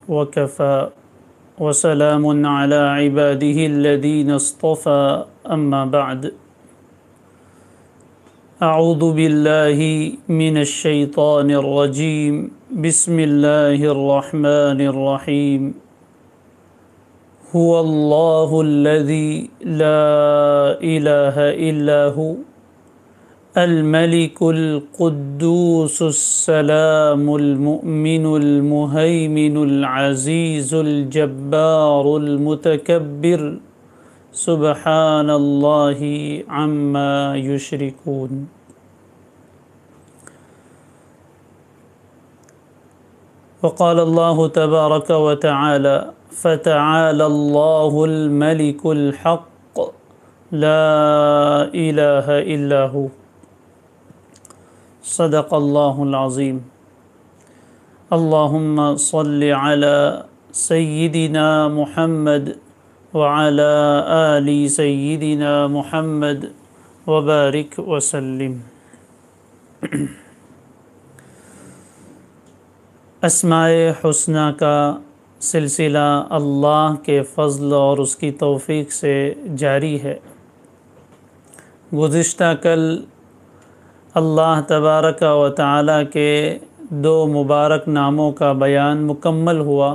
وكفى وسلام على عباده الذين اصطفى أما بعد أعوذ بالله من الشيطان الرجيم بسم الله الرحمن الرحيم هو الله الذي لا إله إلا هو الملك القدوس السلام المؤمن المهيمن العزيز الجبار المتكبر سبحان الله عما يشركون. وقال الله تبارك وتعالى فتعالى الله الملك الحق لا إله إلا هو صدق اللہ العظیم. اللہم صل علی سیدنا محمد وعلی آل سیدنا محمد وبارک وسلم. اسماء حسنی کا سلسلہ اللہ کے فضل اور اس کی توفیق سے جاری ہے. گزشتہ کل اللہ تبارک و تعالیٰ کے دو مبارک ناموں کا بیان مکمل ہوا،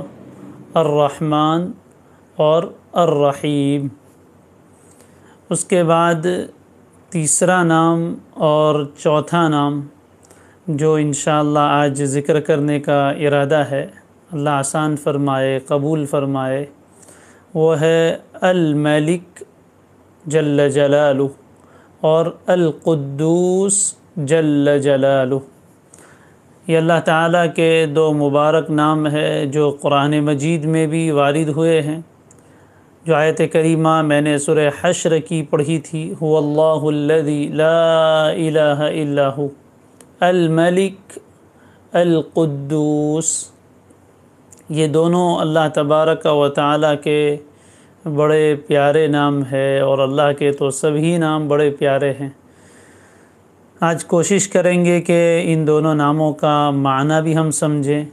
الرحمن اور الرحیم. اس کے بعد تیسرا نام اور چوتھا نام جو انشاءاللہ آج ذکر کرنے کا ارادہ ہے، اللہ آسان فرمائے، قبول فرمائے، وہ ہے الملک جل جلالہ اور القدوس جل جلالہ. یہ اللہ تعالیٰ کے دو مبارک نام ہے جو قرآن مجید میں بھی وارد ہوئے ہیں. جو آیت کریمہ میں نے سورہ حشر کی پڑھی تھی، هو اللہ الذی لا الہ الا ہو الملک القدوس، یہ دونوں اللہ تبارک و تعالیٰ کے بڑے پیارے نام ہے، اور اللہ کے تو سبھی نام بڑے پیارے ہیں. آج کوشش کریں گے کہ ان دونوں ناموں کا معنی بھی ہم سمجھیں،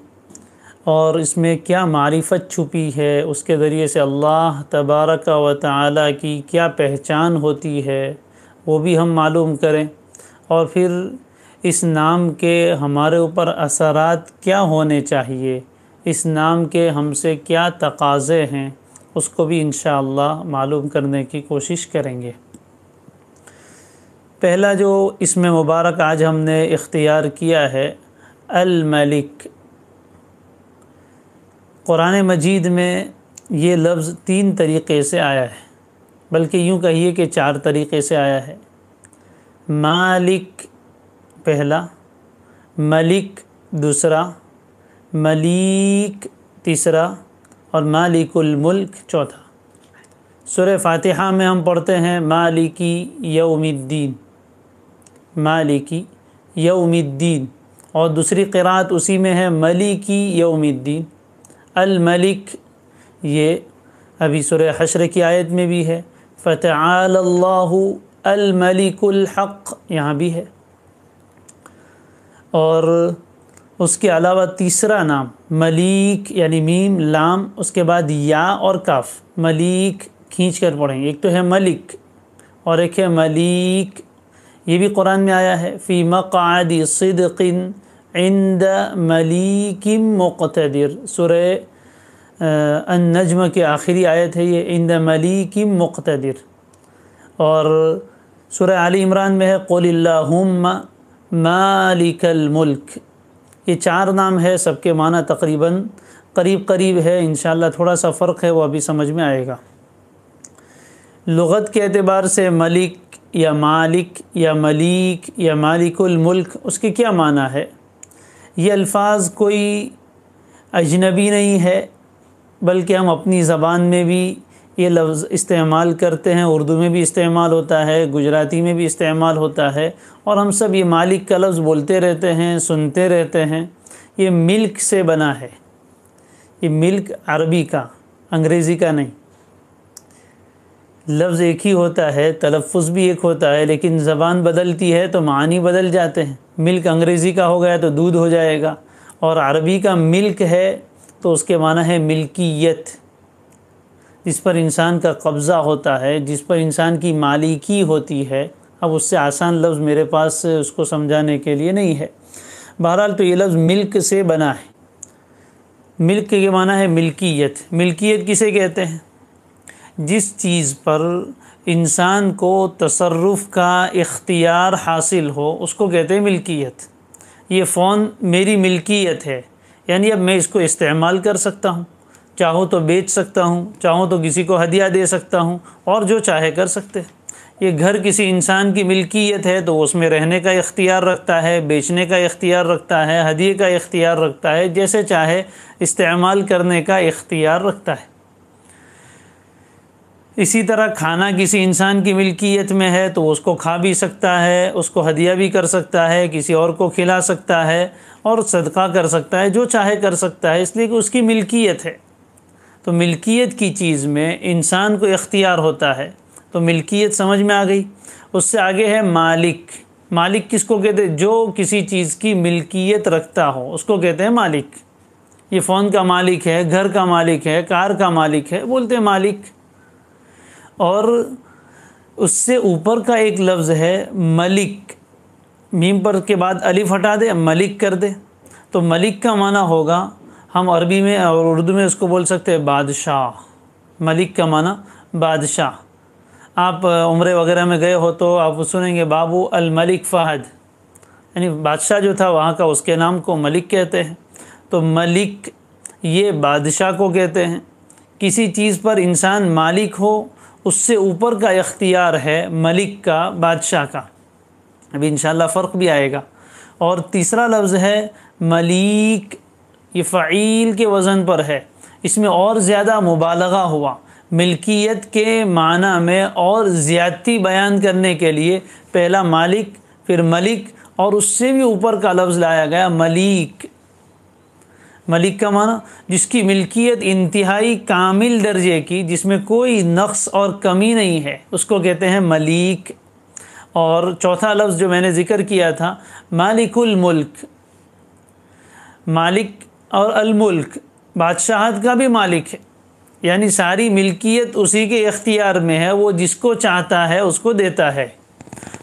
اور اس میں کیا معرفت چھپی ہے، اس کے ذریعے سے اللہ تبارک و تعالیٰ کی کیا پہچان ہوتی ہے وہ بھی ہم معلوم کریں، اور پھر اس نام کے ہمارے اوپر اثرات کیا ہونے چاہیے، اس نام کے ہم سے کیا تقاضے ہیں، اس کو بھی انشاءاللہ معلوم کرنے کی کوشش کریں گے. پہلا جو اسم مبارک آج ہم نے اختیار کیا ہے، الملک. قرآن مجید میں یہ لفظ 3 طریقے سے آیا ہے، بلکہ یوں کہیے کہ 4 طریقے سے آیا ہے. مالک پہلا، ملک دوسرا، ملیک تیسرا، اور مالک الملک چوتھا. سورہ فاتحہ میں ہم پڑھتے ہیں مالکی یوم الدین، مالکی یوم الدین، اور دوسری قرأت اسی میں ہے ملیکی یوم الدین. الملک یہ ابھی سورہ حشر کی آیت میں بھی ہے، فتعال اللہ الملک الحق، یہاں بھی ہے. اور اس کے علاوہ تیسرا نام ملیک، یعنی میم لام اس کے بعد یا اور کاف، ملیک کھینچ کر پڑھیں گے. ایک تو ہے ملک اور ایک ہے ملیک. یہ بھی قرآن میں آیا ہے، فی مقعد صدق عند ملیک مقتدر. سورہ النجم کے آخری آیت ہے یہ، عند ملیک مقتدر. اور سورہ آل عمران میں ہے قل اللہم مالک الملک. یہ 4 نام ہے، سب کے معنی تقریباً قریب ہے. انشاءاللہ تھوڑا سا فرق ہے، وہ ابھی سمجھ میں آئے گا. لغت کے اعتبار سے ملک یا مالک یا ملیک یا مالک الملک، اس کے کیا معنی ہے؟ یہ الفاظ کوئی اجنبی نہیں ہے، بلکہ ہم اپنی زبان میں بھی یہ لفظ استعمال کرتے ہیں. اردو میں بھی استعمال ہوتا ہے، گجراتی میں بھی استعمال ہوتا ہے، اور ہم سب یہ مالک کا لفظ بولتے رہتے ہیں، سنتے رہتے ہیں. یہ ملک سے بنا ہے، یہ ملک عربی کا، انگریزی کا نہیں. لفظ ایک ہی ہوتا ہے، تلفظ بھی ایک ہوتا ہے، لیکن زبان بدلتی ہے تو معنی بدل جاتے ہیں. ملک انگریزی کا ہو گیا تو دودھ ہو جائے گا، اور عربی کا ملک ہے تو اس کے معنی ہے ملکیت، جس پر انسان کا قبضہ ہوتا ہے، جس پر انسان کی مالکی ہوتی ہے۔ اب اس سے آسان لفظ میرے پاس اس کو سمجھانے کے لیے نہیں ہے۔ بہرحال تو یہ لفظ ملک سے بنا ہے۔ ملک کے معنی ہے ملکیت۔ ملکیت کسے کہتے ہیں؟ جس چیز پر انسان کو تصرف کا اختیار حاصل ہو اس کو کہتے ہیں ملکیت۔ یہ فون میری ملکیت ہے، یعنی اب میں اس کو استعمال کر سکتا ہوں، چاہوں تو بیچ سکتا ہوں، چاہوں تو کسی کو ہدیہ دے سکتا ہوں، اور جو چاہے کر سکتے ہیں۔ یہ گھر کسی انسان کی ملکیت ہے تو اس میں رہنے کا اختیار رکھتا ہے، بیچنے کا اختیار رکھتا ہے، ہدیے کا اختیار رکھتا ہے، جیسے چاہے استعمال کرنے کا اختیار رکھتا ہے۔ اسی طرح کھانا کسی انسان کی ملکیت میں ہے تو اس کو کھا بھی سکتا ہے، اس کو ہدیہ بھی کر سکتا ہے، کسی اور کو کھلا سکتا ہے اور صدقہ کر سکتا ہے، جو چاہے کر سکتا ہے، اس لیے کہ اس کی ملکیت ہے۔ تو ملکیت کی چیز میں انسان کو اختیار ہوتا ہے، تو ملکیت سمجھ میں آ گئی۔ اس سے آگے ہے مالک۔ مالک کس کو کہتے ہیں؟ جو کسی چیز کی ملکیت رکھتا ہو اس کو کہتے ہیں مالک۔ یہ فون کا مالک ہے، گھر کا مالک ہے، کار کا مالک ہے، بولتے ہیں مالک۔ اور اس سے اوپر کا ایک لفظ ہے ملک، میم پر کے بعد الف ہٹا دے، ملک کر دے، تو ملک کا معنی ہوگا، ہم عربی میں اور اردو میں اس کو بول سکتے ہیں بادشاہ۔ ملک کا معنی بادشاہ۔ آپ عمرے وغیرہ میں گئے ہو تو آپ سنیں گے بابو الملک فہد، یعنی بادشاہ جو تھا وہاں کا، اس کے نام کو ملک کہتے ہیں۔ تو ملک یہ بادشاہ کو کہتے ہیں۔ کسی چیز پر انسان مالک ہو، اس سے اوپر کا اختیار ہے ملک کا، بادشاہ کا۔ ابھی انشاءاللہ فرق بھی آئے گا۔ اور تیسرا لفظ ہے ملیک، یہ فعیل کے وزن پر ہے، اس میں اور زیادہ مبالغہ ہوا، ملکیت کے معنی میں اور زیادتی بیان کرنے کے لیے پہلا مالک، پھر ملک، اور اس سے بھی اوپر کا لفظ لایا گیا ملیک۔ ملک کا معنی جس کی ملکیت انتہائی کامل درجے کی، جس میں کوئی نقص اور کمی نہیں ہے، اس کو کہتے ہیں ملیک۔ اور چوتھا لفظ جو میں نے ذکر کیا تھا مالک الملک، مالک اور الملک بادشاہت کا بھی مالک ہے، یعنی ساری ملکیت اسی کے اختیار میں ہے، وہ جس کو چاہتا ہے اس کو دیتا ہے۔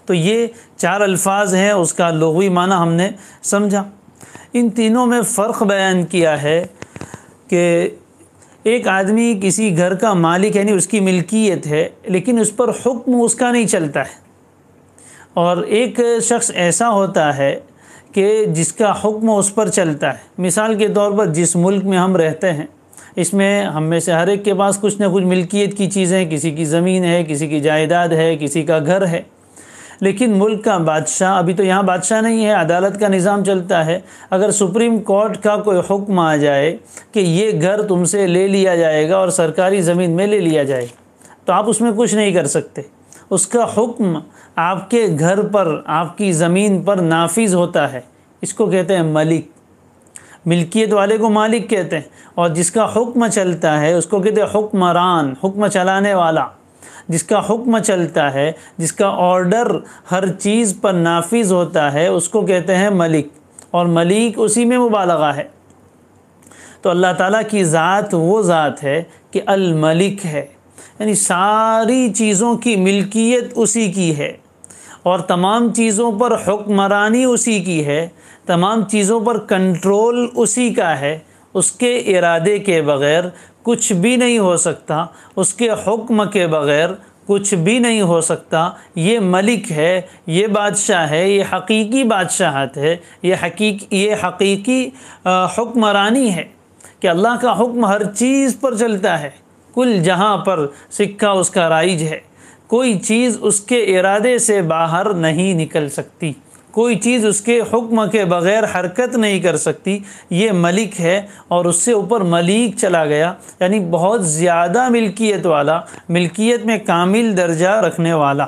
تو یہ 4 الفاظ ہیں، اس کا لغوی معنی ہم نے سمجھا۔ ان تینوں میں فرق بیان کیا ہے کہ ایک آدمی کسی گھر کا مالک، یعنی اس کی ملکیت ہے، لیکن اس پر حکم اس کا نہیں چلتا ہے، اور ایک شخص ایسا ہوتا ہے کہ جس کا حکم اس پر چلتا ہے۔ مثال کے طور پر جس ملک میں ہم رہتے ہیں، اس میں ہم میں سے ہر ایک کے پاس کچھ نہ کچھ ملکیت کی چیزیں، کسی کی زمین ہے، کسی کی جائیداد ہے، کسی کا گھر ہے، لیکن ملک کا بادشاہ، ابھی تو یہاں بادشاہ نہیں ہے، عدالت کا نظام چلتا ہے، اگر سپریم کورٹ کا کوئی حکم آ جائے کہ یہ گھر تم سے لے لیا جائے گا اور سرکاری زمین میں لے لیا جائے گا، تو آپ اس میں کچھ نہیں کر سکتے۔ اس کا حکم آپ کے گھر پر، آپ کی زمین پر نافذ ہوتا ہے، اس کو کہتے ہیں ملک۔ ملکیت والے کو مالک کہتے ہیں، اور جس کا حکم چلتا ہے اس کو کہتے ہیں حکمران، حکم چلانے والا۔ جس کا حکم چلتا ہے، جس کا آرڈر ہر چیز پر نافذ ہوتا ہے، اس کو کہتے ہیں ملک، اور ملیک اسی میں مبالغہ ہے۔ تو اللہ تعالیٰ کی ذات وہ ذات ہے کہ الملک ہے، یعنی ساری چیزوں کی ملکیت اسی کی ہے، اور تمام چیزوں پر حکمرانی اسی کی ہے، تمام چیزوں پر کنٹرول اسی کا ہے۔ اس کے ارادے کے بغیر کچھ بھی نہیں ہو سکتا، اس کے حکم کے بغیر کچھ بھی نہیں ہو سکتا۔ یہ ملک ہے، یہ بادشاہ ہے، یہ حقیقی بادشاہت ہے، یہ حقیقی حکمرانی ہے کہ اللہ کا حکم ہر چیز پر چلتا ہے، کل جہاں پر سکہ اس کا رائج ہے، کوئی چیز اس کے ارادے سے باہر نہیں نکل سکتی، کوئی چیز اس کے حکم کے بغیر حرکت نہیں کر سکتی۔ یہ ملک ہے، اور اس سے اوپر ملیک چلا گیا، یعنی بہت زیادہ ملکیت والا، ملکیت میں کامل درجہ رکھنے والا۔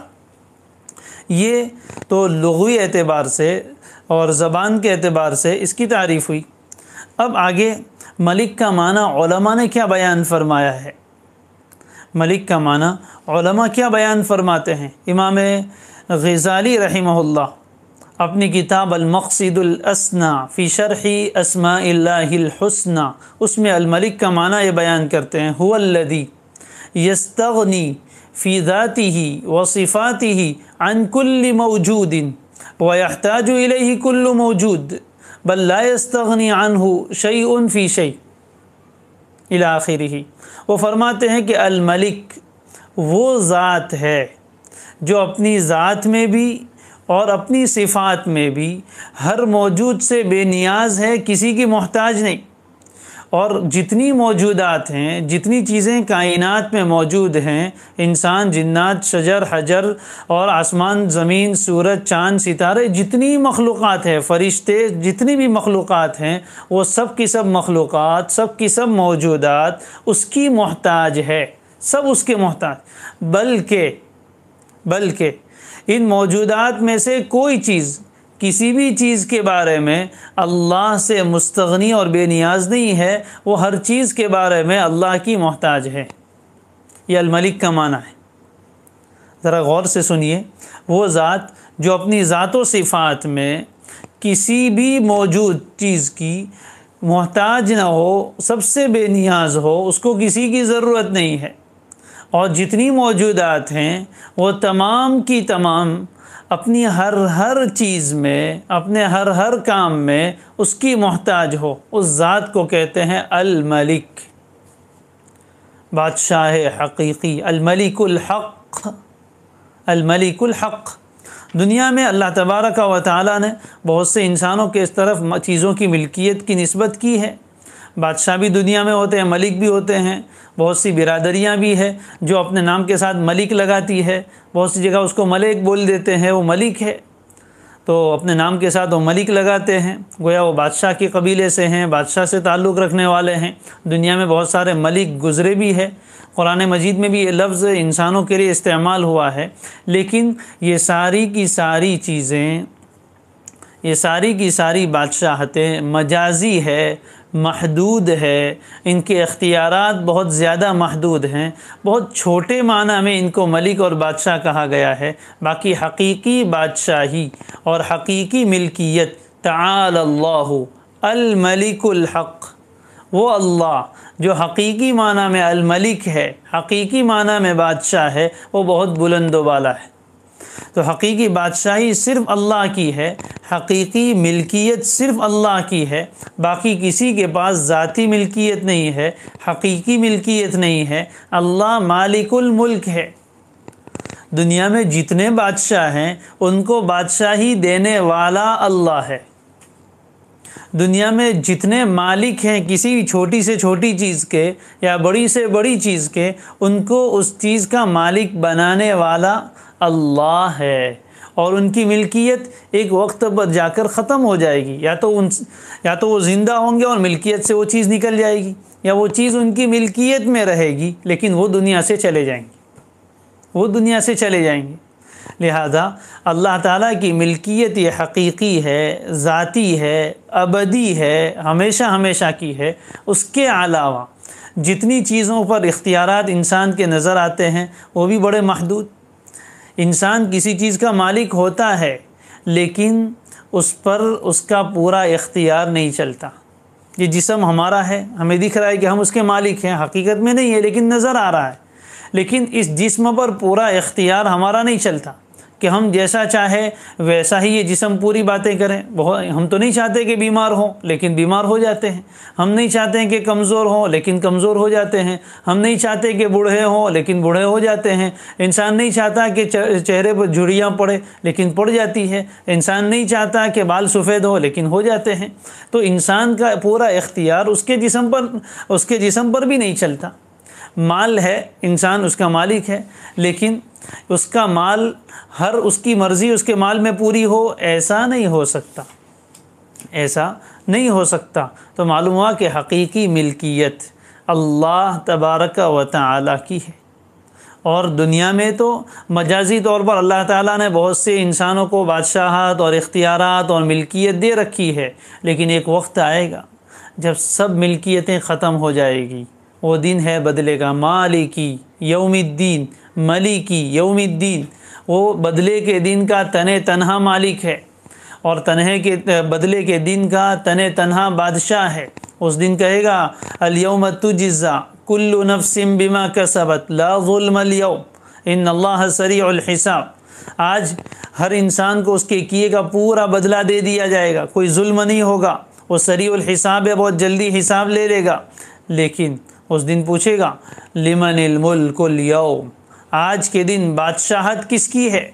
یہ تو لغوی اعتبار سے اور زبان کے اعتبار سے اس کی تعریف ہوئی۔ اب آگے ملک کا معنی علماء نے کیا بیان فرمایا ہے؟ ملک کا معنی علماء کیا بیان فرماتے ہیں؟ امام غزالی رحمہ اللہ اپنی کتاب المقصد الاسنا فی شرح اسماء اللہ الحسنى اس میں الملک کا معنی یہ بیان کرتے ہیں، هو الذی یستغنی فی ذاتہ وصفاتہ عن کل موجود ویحتاج الیہ کل موجود بل لا یستغنی عنہ شیء فی شیء الی آخرہ۔ وہ فرماتے ہیں کہ الملک وہ ذات ہے جو اپنی ذات میں بھی اور اپنی صفات میں بھی ہر موجود سے بے نیاز ہے، کسی کی محتاج نہیں، اور جتنی موجودات ہیں، جتنی چیزیں کائنات میں موجود ہیں، انسان، جنات، شجر، حجر اور آسمان، زمین، سورج، چاند، ستارے، جتنی مخلوقات ہیں، فرشتے، جتنی بھی مخلوقات ہیں، وہ سب کی سب مخلوقات، سب کی سب موجودات اس کی محتاج ہے، سب اس کے محتاج۔ بلکہ ان موجودات میں سے کوئی چیز، کسی بھی چیز کے بارے میں اللہ سے مستغنی اور بے نیاز نہیں ہے، وہ ہر چیز کے بارے میں اللہ کی محتاج ہے۔ یہ الملک کا معنی ہے۔ ذرا غور سے سنیے، وہ ذات جو اپنی ذات و صفات میں کسی بھی موجود چیز کی محتاج نہ ہو، سب سے بے نیاز ہو، اس کو کسی کی ضرورت نہیں ہے، اور جتنی موجودات ہیں وہ تمام کی تمام اپنی ہر چیز میں، اپنے ہر کام میں اس کی محتاج ہو، اس ذات کو کہتے ہیں الملک، بادشاہ حقیقی، الملک الحق، الملک الحق۔ دنیا میں اللہ تبارک و تعالیٰ نے بہت سے انسانوں کے اس طرف چیزوں کی ملکیت کی نسبت کی ہے۔ بادشاہ بھی دنیا میں ہوتے ہیں، ملک بھی ہوتے ہیں، بہت سی برادریاں بھی ہیں جو اپنے نام کے ساتھ ملک لگاتی ہے، بہت سی جگہ اس کو ملک بول دیتے ہیں، وہ ملک ہے، تو اپنے نام کے ساتھ وہ ملک لگاتے ہیں، گویا وہ بادشاہ کے قبیلے سے ہیں، بادشاہ سے تعلق رکھنے والے ہیں۔ دنیا میں بہت سارے ملک گزرے بھی ہے، قرآن مجید میں بھی یہ لفظ انسانوں کے لیے استعمال ہوا ہے، لیکن یہ ساری کی ساری چیزیں، یہ ساری کی ساری بادشاہتیں مجازی ہے، محدود ہے، ان کے اختیارات بہت زیادہ محدود ہیں، بہت چھوٹے معنی میں ان کو ملک اور بادشاہ کہا گیا ہے۔ باقی حقیقی بادشاہی اور حقیقی ملکیت، تعالی اللہ الملک الحق، وہ اللہ جو حقیقی معنی میں الملک ہے، حقیقی معنی میں بادشاہ ہے، وہ بہت بلند و بالا ہے۔ تو حقیقی بادشاہی صرف اللہ کی ہے، حقیقی ملکیت صرف اللہ کی ہے، باقی کسی کے پاس ذاتی ملکیت نہیں ہے، حقیقی ملکیت نہیں ہے۔ اللہ مالک الملک ہے۔ دنیا میں جتنے بادشاہ ہیں ان کو بادشاہی دینے والا اللہ ہے۔ دنیا میں جتنے مالک ہیں کسی بھی چھوٹی سے چھوٹی چیز کے یا بڑی سے بڑی چیز کے، ان کو اس چیز کا مالک بنانے والا اللہ ہے، اور ان کی ملکیت ایک وقت پر جا کر ختم ہو جائے گی، یا تو وہ زندہ ہوں گے اور ملکیت سے وہ چیز نکل جائے گی، یا وہ چیز ان کی ملکیت میں رہے گی لیکن وہ دنیا سے چلے جائیں گے، وہ دنیا سے چلے جائیں گے۔ لہذا اللہ تعالیٰ کی ملکیت یہ حقیقی ہے، ذاتی ہے، ابدی ہے، ہمیشہ ہمیشہ کی ہے۔ اس کے علاوہ جتنی چیزوں پر اختیارات انسان کے نظر آتے ہیں وہ بھی بڑے محدود۔ انسان کسی چیز کا مالک ہوتا ہے لیکن اس پر اس کا پورا اختیار نہیں چلتا۔ یہ جسم ہمارا ہے، ہمیں دکھ رہا ہے کہ ہم اس کے مالک ہیں، حقیقت میں نہیں ہے لیکن نظر آ رہا ہے، لیکن اس جسم پر پورا اختیار ہمارا نہیں چلتا کہ ہم جیسا چاہے ویسا ہی یہ جسم پوری باتیں کریں۔ ہم تو نہیں چاہتے کہ بیمار ہوں لیکن بیمار ہو جاتے ہیں، ہم نہیں چاہتے ہیں کہ کمزور ہوں لیکن کمزور ہو جاتے ہیں، ہم نہیں چاہتے کہ بوڑھے ہوں لیکن بوڑھے ہو جاتے ہیں، انسان نہیں چاہتا کہ چہرے پر جھریاں پڑے لیکن پڑ جاتی ہے، انسان نہیں چاہتا کہ بال سفید ہو لیکن ہو جاتے ہیں۔ تو انسان کا پورا اختیار اس کے جسم پر بھی نہیں چلتا۔ مال ہے، انسان اس کا مالک ہے، لیکن اس کا مال ہر اس کی مرضی اس کے مال میں پوری ہو، ایسا نہیں ہو سکتا، ایسا نہیں ہو سکتا۔ تو معلوم ہوا کہ حقیقی ملکیت اللہ تبارک و تعالی کی ہے، اور دنیا میں تو مجازی طور پر اللہ تعالیٰ نے بہت سے انسانوں کو بادشاہت اور اختیارات اور ملکیت دے رکھی ہے، لیکن ایک وقت آئے گا جب سب ملکیتیں ختم ہو جائے گی، وہ دن ہے بدلے گا، مالکی یوم الدین، ملکی یوم الدین، وہ بدلے کے دن کا تنہا مالک ہے، اور تنہے کے بدلے کے دن کا تنہا بادشاہ ہے۔ اس دن کہے گا الیوم تجزا کل نفس بما کسبت لا ظلم اليوم ان اللہ سریع الحساب۔ آج ہر انسان کو اس کے کیے کا پورا بدلہ دے دیا جائے گا، کوئی ظلم نہیں ہوگا، وہ سریع الحساب ہے، بہت جلدی حساب لے لے گا۔ لیکن اس دن پوچھے گا لمن الملک اليوم، آج کے دن بادشاہت کس کی ہے؟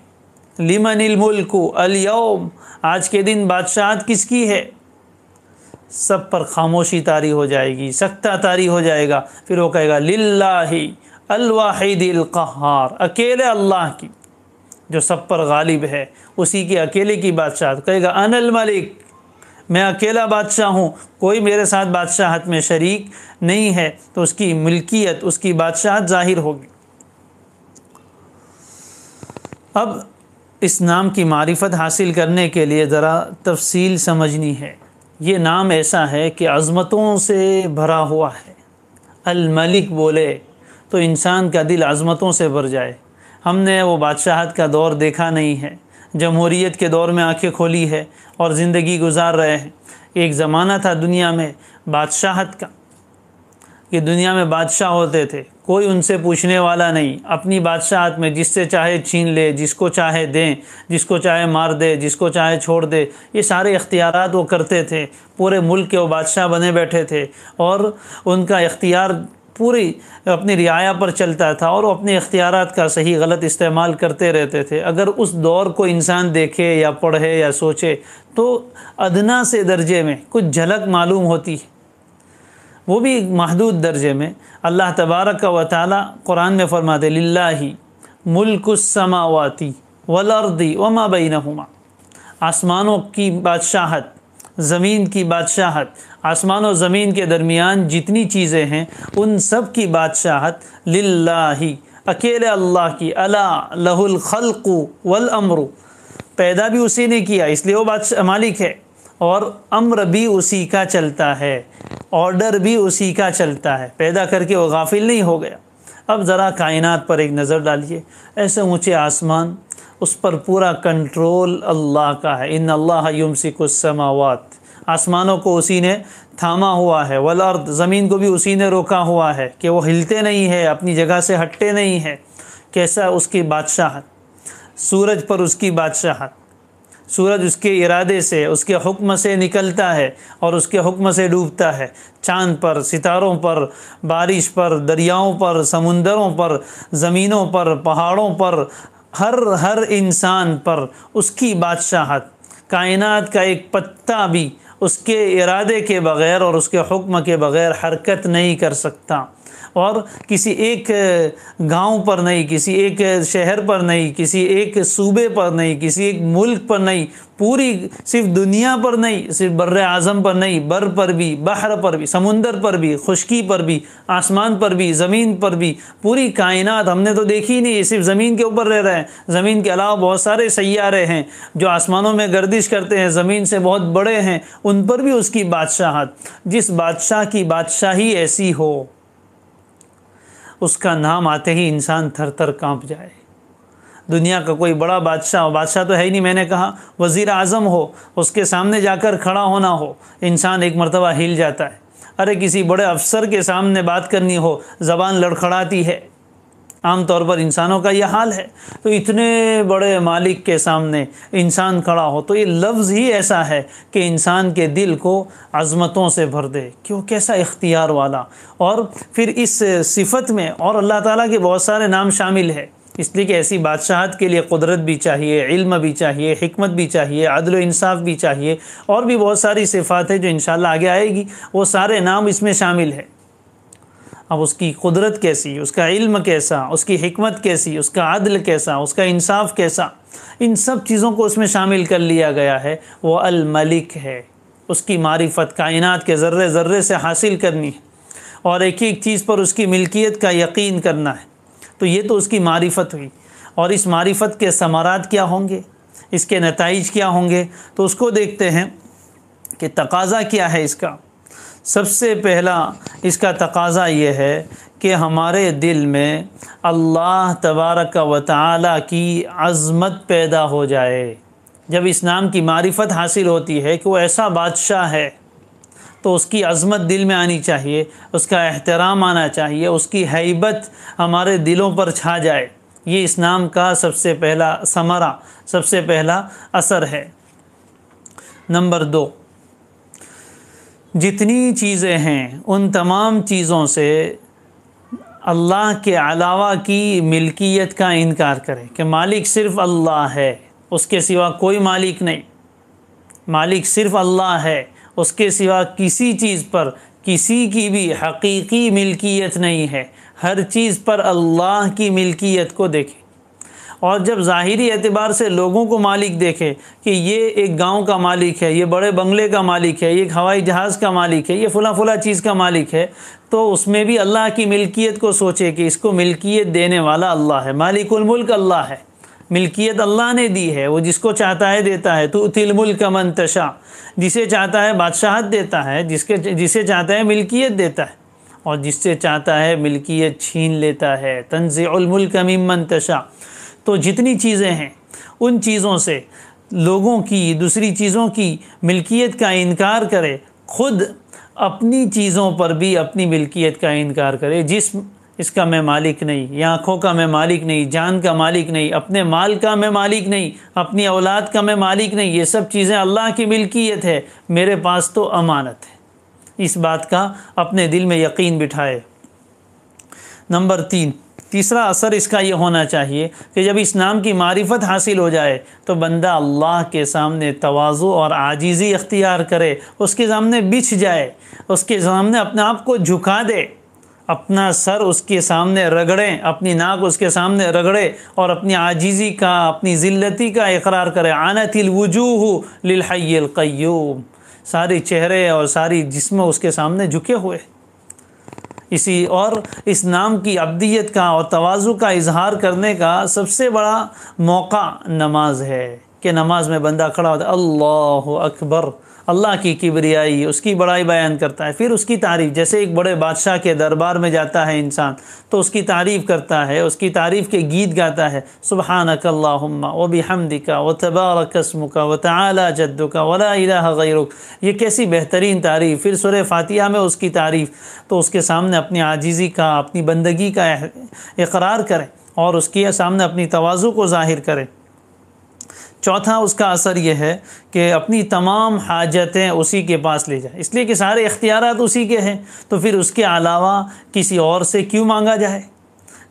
لمن الملک اليوم، آج کے دن بادشاہت کس کی ہے؟ سب پر خاموشی طاری ہو جائے گی، سکتہ طاری ہو جائے گا۔ پھر وہ کہے گا للہ الواحد القہار، اکیلے اللہ کی جو سب پر غالب ہے، اسی کے اکیلے کی بادشاہت۔ کہے گا انا الملک، میں اکیلا بادشاہ ہوں، کوئی میرے ساتھ بادشاہت میں شریک نہیں ہے، تو اس کی ملکیت، اس کی بادشاہت ظاہر ہوگی۔ اب اس نام کی معرفت حاصل کرنے کے لیے ذرا تفصیل سمجھنی ہے۔ یہ نام ایسا ہے کہ عظمتوں سے بھرا ہوا ہے۔ الملک بولے تو انسان کا دل عظمتوں سے بھر جائے۔ ہم نے وہ بادشاہت کا دور دیکھا نہیں ہے، جمہوریت کے دور میں آنکھیں کھولی ہے اور زندگی گزار رہے ہیں۔ ایک زمانہ تھا دنیا میں بادشاہت کا، کہ دنیا میں بادشاہ ہوتے تھے، کوئی ان سے پوچھنے والا نہیں، اپنی بادشاہت میں جس سے چاہے چھین لے، جس کو چاہے دیں، جس کو چاہے مار دے، جس کو چاہے چھوڑ دے، یہ سارے اختیارات وہ کرتے تھے۔ پورے ملک کے وہ بادشاہ بنے بیٹھے تھے اور ان کا اختیار پوری اپنی رعایا پر چلتا تھا، اور وہ اپنے اختیارات کا صحیح غلط استعمال کرتے رہتے تھے۔ اگر اس دور کو انسان دیکھے یا پڑھے یا سوچے تو ادنا سے درجے میں کچھ جھلک معلوم ہوتی ہے، وہ بھی محدود درجے میں۔ اللہ تبارک و تعالی قرآن میں فرماتے للہ ملک السماوات والارض وما بینہما، آسمانوں کی بادشاہت، زمین کی بادشاہت، آسمان و زمین کے درمیان جتنی چیزیں ہیں ان سب کی بادشاہت للہ، اکیلے اللہ کی۔ الا لہ الخلق والامر، پیدا بھی اسی نے کیا اس لیے وہ بادشاہ مالک ہے، اور امر بھی اسی کا چلتا ہے، آرڈر بھی اسی کا چلتا ہے، پیدا کر کے وہ غافل نہیں ہو گیا۔ اب ذرا کائنات پر ایک نظر ڈالیے، ایسے اونچے آسمان، اس پر پورا کنٹرول اللہ کا ہے۔ ان اللہ یمسک السماوات، آسمانوں کو اسی نے تھاما ہوا ہے، والارض، زمین کو بھی اسی نے روکا ہوا ہے کہ وہ ہلتے نہیں ہے، اپنی جگہ سے ہٹتے نہیں ہے۔ کیسا اس کی بادشاہت، سورج پر اس کی بادشاہت، سورج اس کے ارادے سے، اس کے حکم سے نکلتا ہے اور اس کے حکم سے ڈوبتا ہے۔ چاند پر، ستاروں پر، بارش پر، دریاؤں پر، سمندروں پر، زمینوں پر، پہاڑوں پر، ہر انسان پر اس کی بادشاہت۔ کائنات کا ایک پتا بھی اس کے ارادے کے بغیر اور اس کے حکم کے بغیر حرکت نہیں کر سکتا، اور کسی ایک گاؤں پر نہیں، کسی ایک شہر پر نہیں، کسی ایک صوبے پر نہیں، کسی ایک ملک پر نہیں، پوری صرف دنیا پر نہیں، صرف بر اعظم پر نہیں، بر پر بھی، بحر پر بھی، سمندر پر بھی، خشکی پر بھی، آسمان پر بھی، زمین پر بھی، پوری کائنات ہم نے تو دیکھی نہیں، یہ صرف زمین کے اوپر رہ رہے ہیں۔ زمین کے علاوہ بہت سارے سیارے ہیں جو آسمانوں میں گردش کرتے ہیں، زمین سے بہت بڑے ہیں، ان پر بھی اس کی بادشاہت۔ جس بادشاہ کی بادشاہی ایسی ہو، اس کا نام آتے ہی انسان تھر تھر کانپ جائے۔ دنیا کا کوئی بڑا بادشاہ تو ہے ہی نہیں، میں نے کہا وزیر اعظم ہو، اس کے سامنے جا کر کھڑا ہونا ہو، انسان ایک مرتبہ ہل جاتا ہے۔ ارے کسی بڑے افسر کے سامنے بات کرنی ہو، زبان لڑکھڑاتی ہے۔ عام طور پر انسانوں کا یہ حال ہے، تو اتنے بڑے مالک کے سامنے انسان کھڑا ہو تو یہ لفظ ہی ایسا ہے کہ انسان کے دل کو عظمتوں سے بھر دے کہ وہ کیسا اختیار والا۔ اور پھر اس صفت میں اور اللہ تعالیٰ کے بہت سارے نام شامل ہے، اس لیے کہ ایسی بادشاہت کے لیے قدرت بھی چاہیے، علم بھی چاہیے، حکمت بھی چاہیے، عدل و انصاف بھی چاہیے، اور بھی بہت ساری صفات ہیں جو انشاءاللہ آگے آئے گی، وہ سارے نام اس میں شامل ہے۔ اب اس کی قدرت کیسی، اس کا علم کیسا، اس کی حکمت کیسی، اس کا عدل کیسا، اس کا انصاف کیسا، ان سب چیزوں کو اس میں شامل کر لیا گیا ہے۔ وہ الملک ہے، اس کی معرفت کائنات کے ذرے ذرے سے حاصل کرنی ہے، اور ایک ایک چیز پر اس کی ملکیت کا یقین کرنا ہے۔ تو یہ تو اس کی معرفت ہوئی، اور اس معرفت کے ثمرات کیا ہوں گے، اس کے نتائج کیا ہوں گے، تو اس کو دیکھتے ہیں کہ تقاضا کیا ہے اس کا۔ سب سے پہلا اس کا تقاضا یہ ہے کہ ہمارے دل میں اللہ تبارک و تعالی کی عظمت پیدا ہو جائے۔ جب اس نام کی معرفت حاصل ہوتی ہے کہ وہ ایسا بادشاہ ہے تو اس کی عظمت دل میں آنی چاہیے، اس کا احترام آنا چاہیے، اس کی ہیبت ہمارے دلوں پر چھا جائے۔ یہ اس نام کا سب سے پہلا ثمرہ، سب سے پہلا اثر ہے۔ نمبر 2، جتنی چیزیں ہیں ان تمام چیزوں سے اللہ کے علاوہ کی ملکیت کا انکار کرے کہ مالک صرف اللہ ہے، اس کے سوا کوئی مالک نہیں، مالک صرف اللہ ہے، اس کے سوا کسی چیز پر کسی کی بھی حقیقی ملکیت نہیں ہے۔ ہر چیز پر اللہ کی ملکیت کو دیکھیں، اور جب ظاہری اعتبار سے لوگوں کو مالک دیکھے کہ یہ ایک گاؤں کا مالک ہے، یہ بڑے بنگلے کا مالک ہے، یہ ایک ہوائی جہاز کا مالک ہے، یہ فلاں فلاں چیز کا مالک ہے، تو اس میں بھی اللہ کی ملکیت کو سوچے کہ اس کو ملکیت دینے والا اللہ ہے، مالک الملک اللہ ہے، ملکیت اللہ نے دی ہے، وہ جس کو چاہتا ہے دیتا ہے۔ تؤتی الملک من تشاء، جسے چاہتا ہے بادشاہت دیتا ہے، جسے چاہتا ہے ملکیت دیتا ہے، اور جس سے چاہتا ہے ملکیت چھین لیتا ہے۔ تنزع الملک ممن تشاء۔ تو جتنی چیزیں ہیں ان چیزوں سے لوگوں کی، دوسری چیزوں کی ملکیت کا انکار کرے، خود اپنی چیزوں پر بھی اپنی ملکیت کا انکار کرے۔ جسم، اس کا میں مالک نہیں، یہ آنکھوں کا میں مالک نہیں، جان کا مالک نہیں، اپنے مال کا میں مالک نہیں، اپنی اولاد کا میں مالک نہیں، یہ سب چیزیں اللہ کی ملکیت ہے، میرے پاس تو امانت ہے۔ اس بات کا اپنے دل میں یقین بٹھائے۔ نمبر 3، تیسرا اثر اس کا یہ ہونا چاہیے کہ جب اس نام کی معرفت حاصل ہو جائے تو بندہ اللہ کے سامنے تواضع اور عاجزی اختیار کرے، اس کے سامنے بچھ جائے، اس کے سامنے اپنے آپ کو جھکا دے، اپنا سر اس کے سامنے رگڑے، اپنی ناک اس کے سامنے رگڑے، اور اپنی عاجزی کا، اپنی ذلتی کا اقرار کرے۔ عنت الوجوہ للحی القیوم، ساری چہرے اور ساری جسم اس کے سامنے جھکے ہوئے۔ اور اس نام کی عبدیت کا اور تواضع کا اظہار کرنے کا سب سے بڑا موقع نماز ہے کہ نماز میں بندہ کھڑا ہوتا ہے، اللہ اکبر، اللہ کی کبریائی، اس کی بڑائی بیان کرتا ہے، پھر اس کی تعریف۔ جیسے ایک بڑے بادشاہ کے دربار میں جاتا ہے انسان تو اس کی تعریف کرتا ہے، اس کی تعریف کے گیت گاتا ہے، سبحانک اللہم وبحمدک وتبارک اسمک وتعالی جدک ولا الہ غیرک۔ یہ کیسی بہترین تعریف۔ پھر سورہ فاتحہ میں اس کی تعریف، تو اس کے سامنے اپنی عاجزی کا، اپنی بندگی کا اقرار کرے اور اس کے سامنے اپنی تواضع کو ظاہر کرے۔ چوتھا اس کا اثر یہ ہے کہ اپنی تمام حاجتیں اسی کے پاس لے جائے، اس لیے کہ سارے اختیارات اسی کے ہیں، تو پھر اس کے علاوہ کسی اور سے کیوں مانگا جائے؟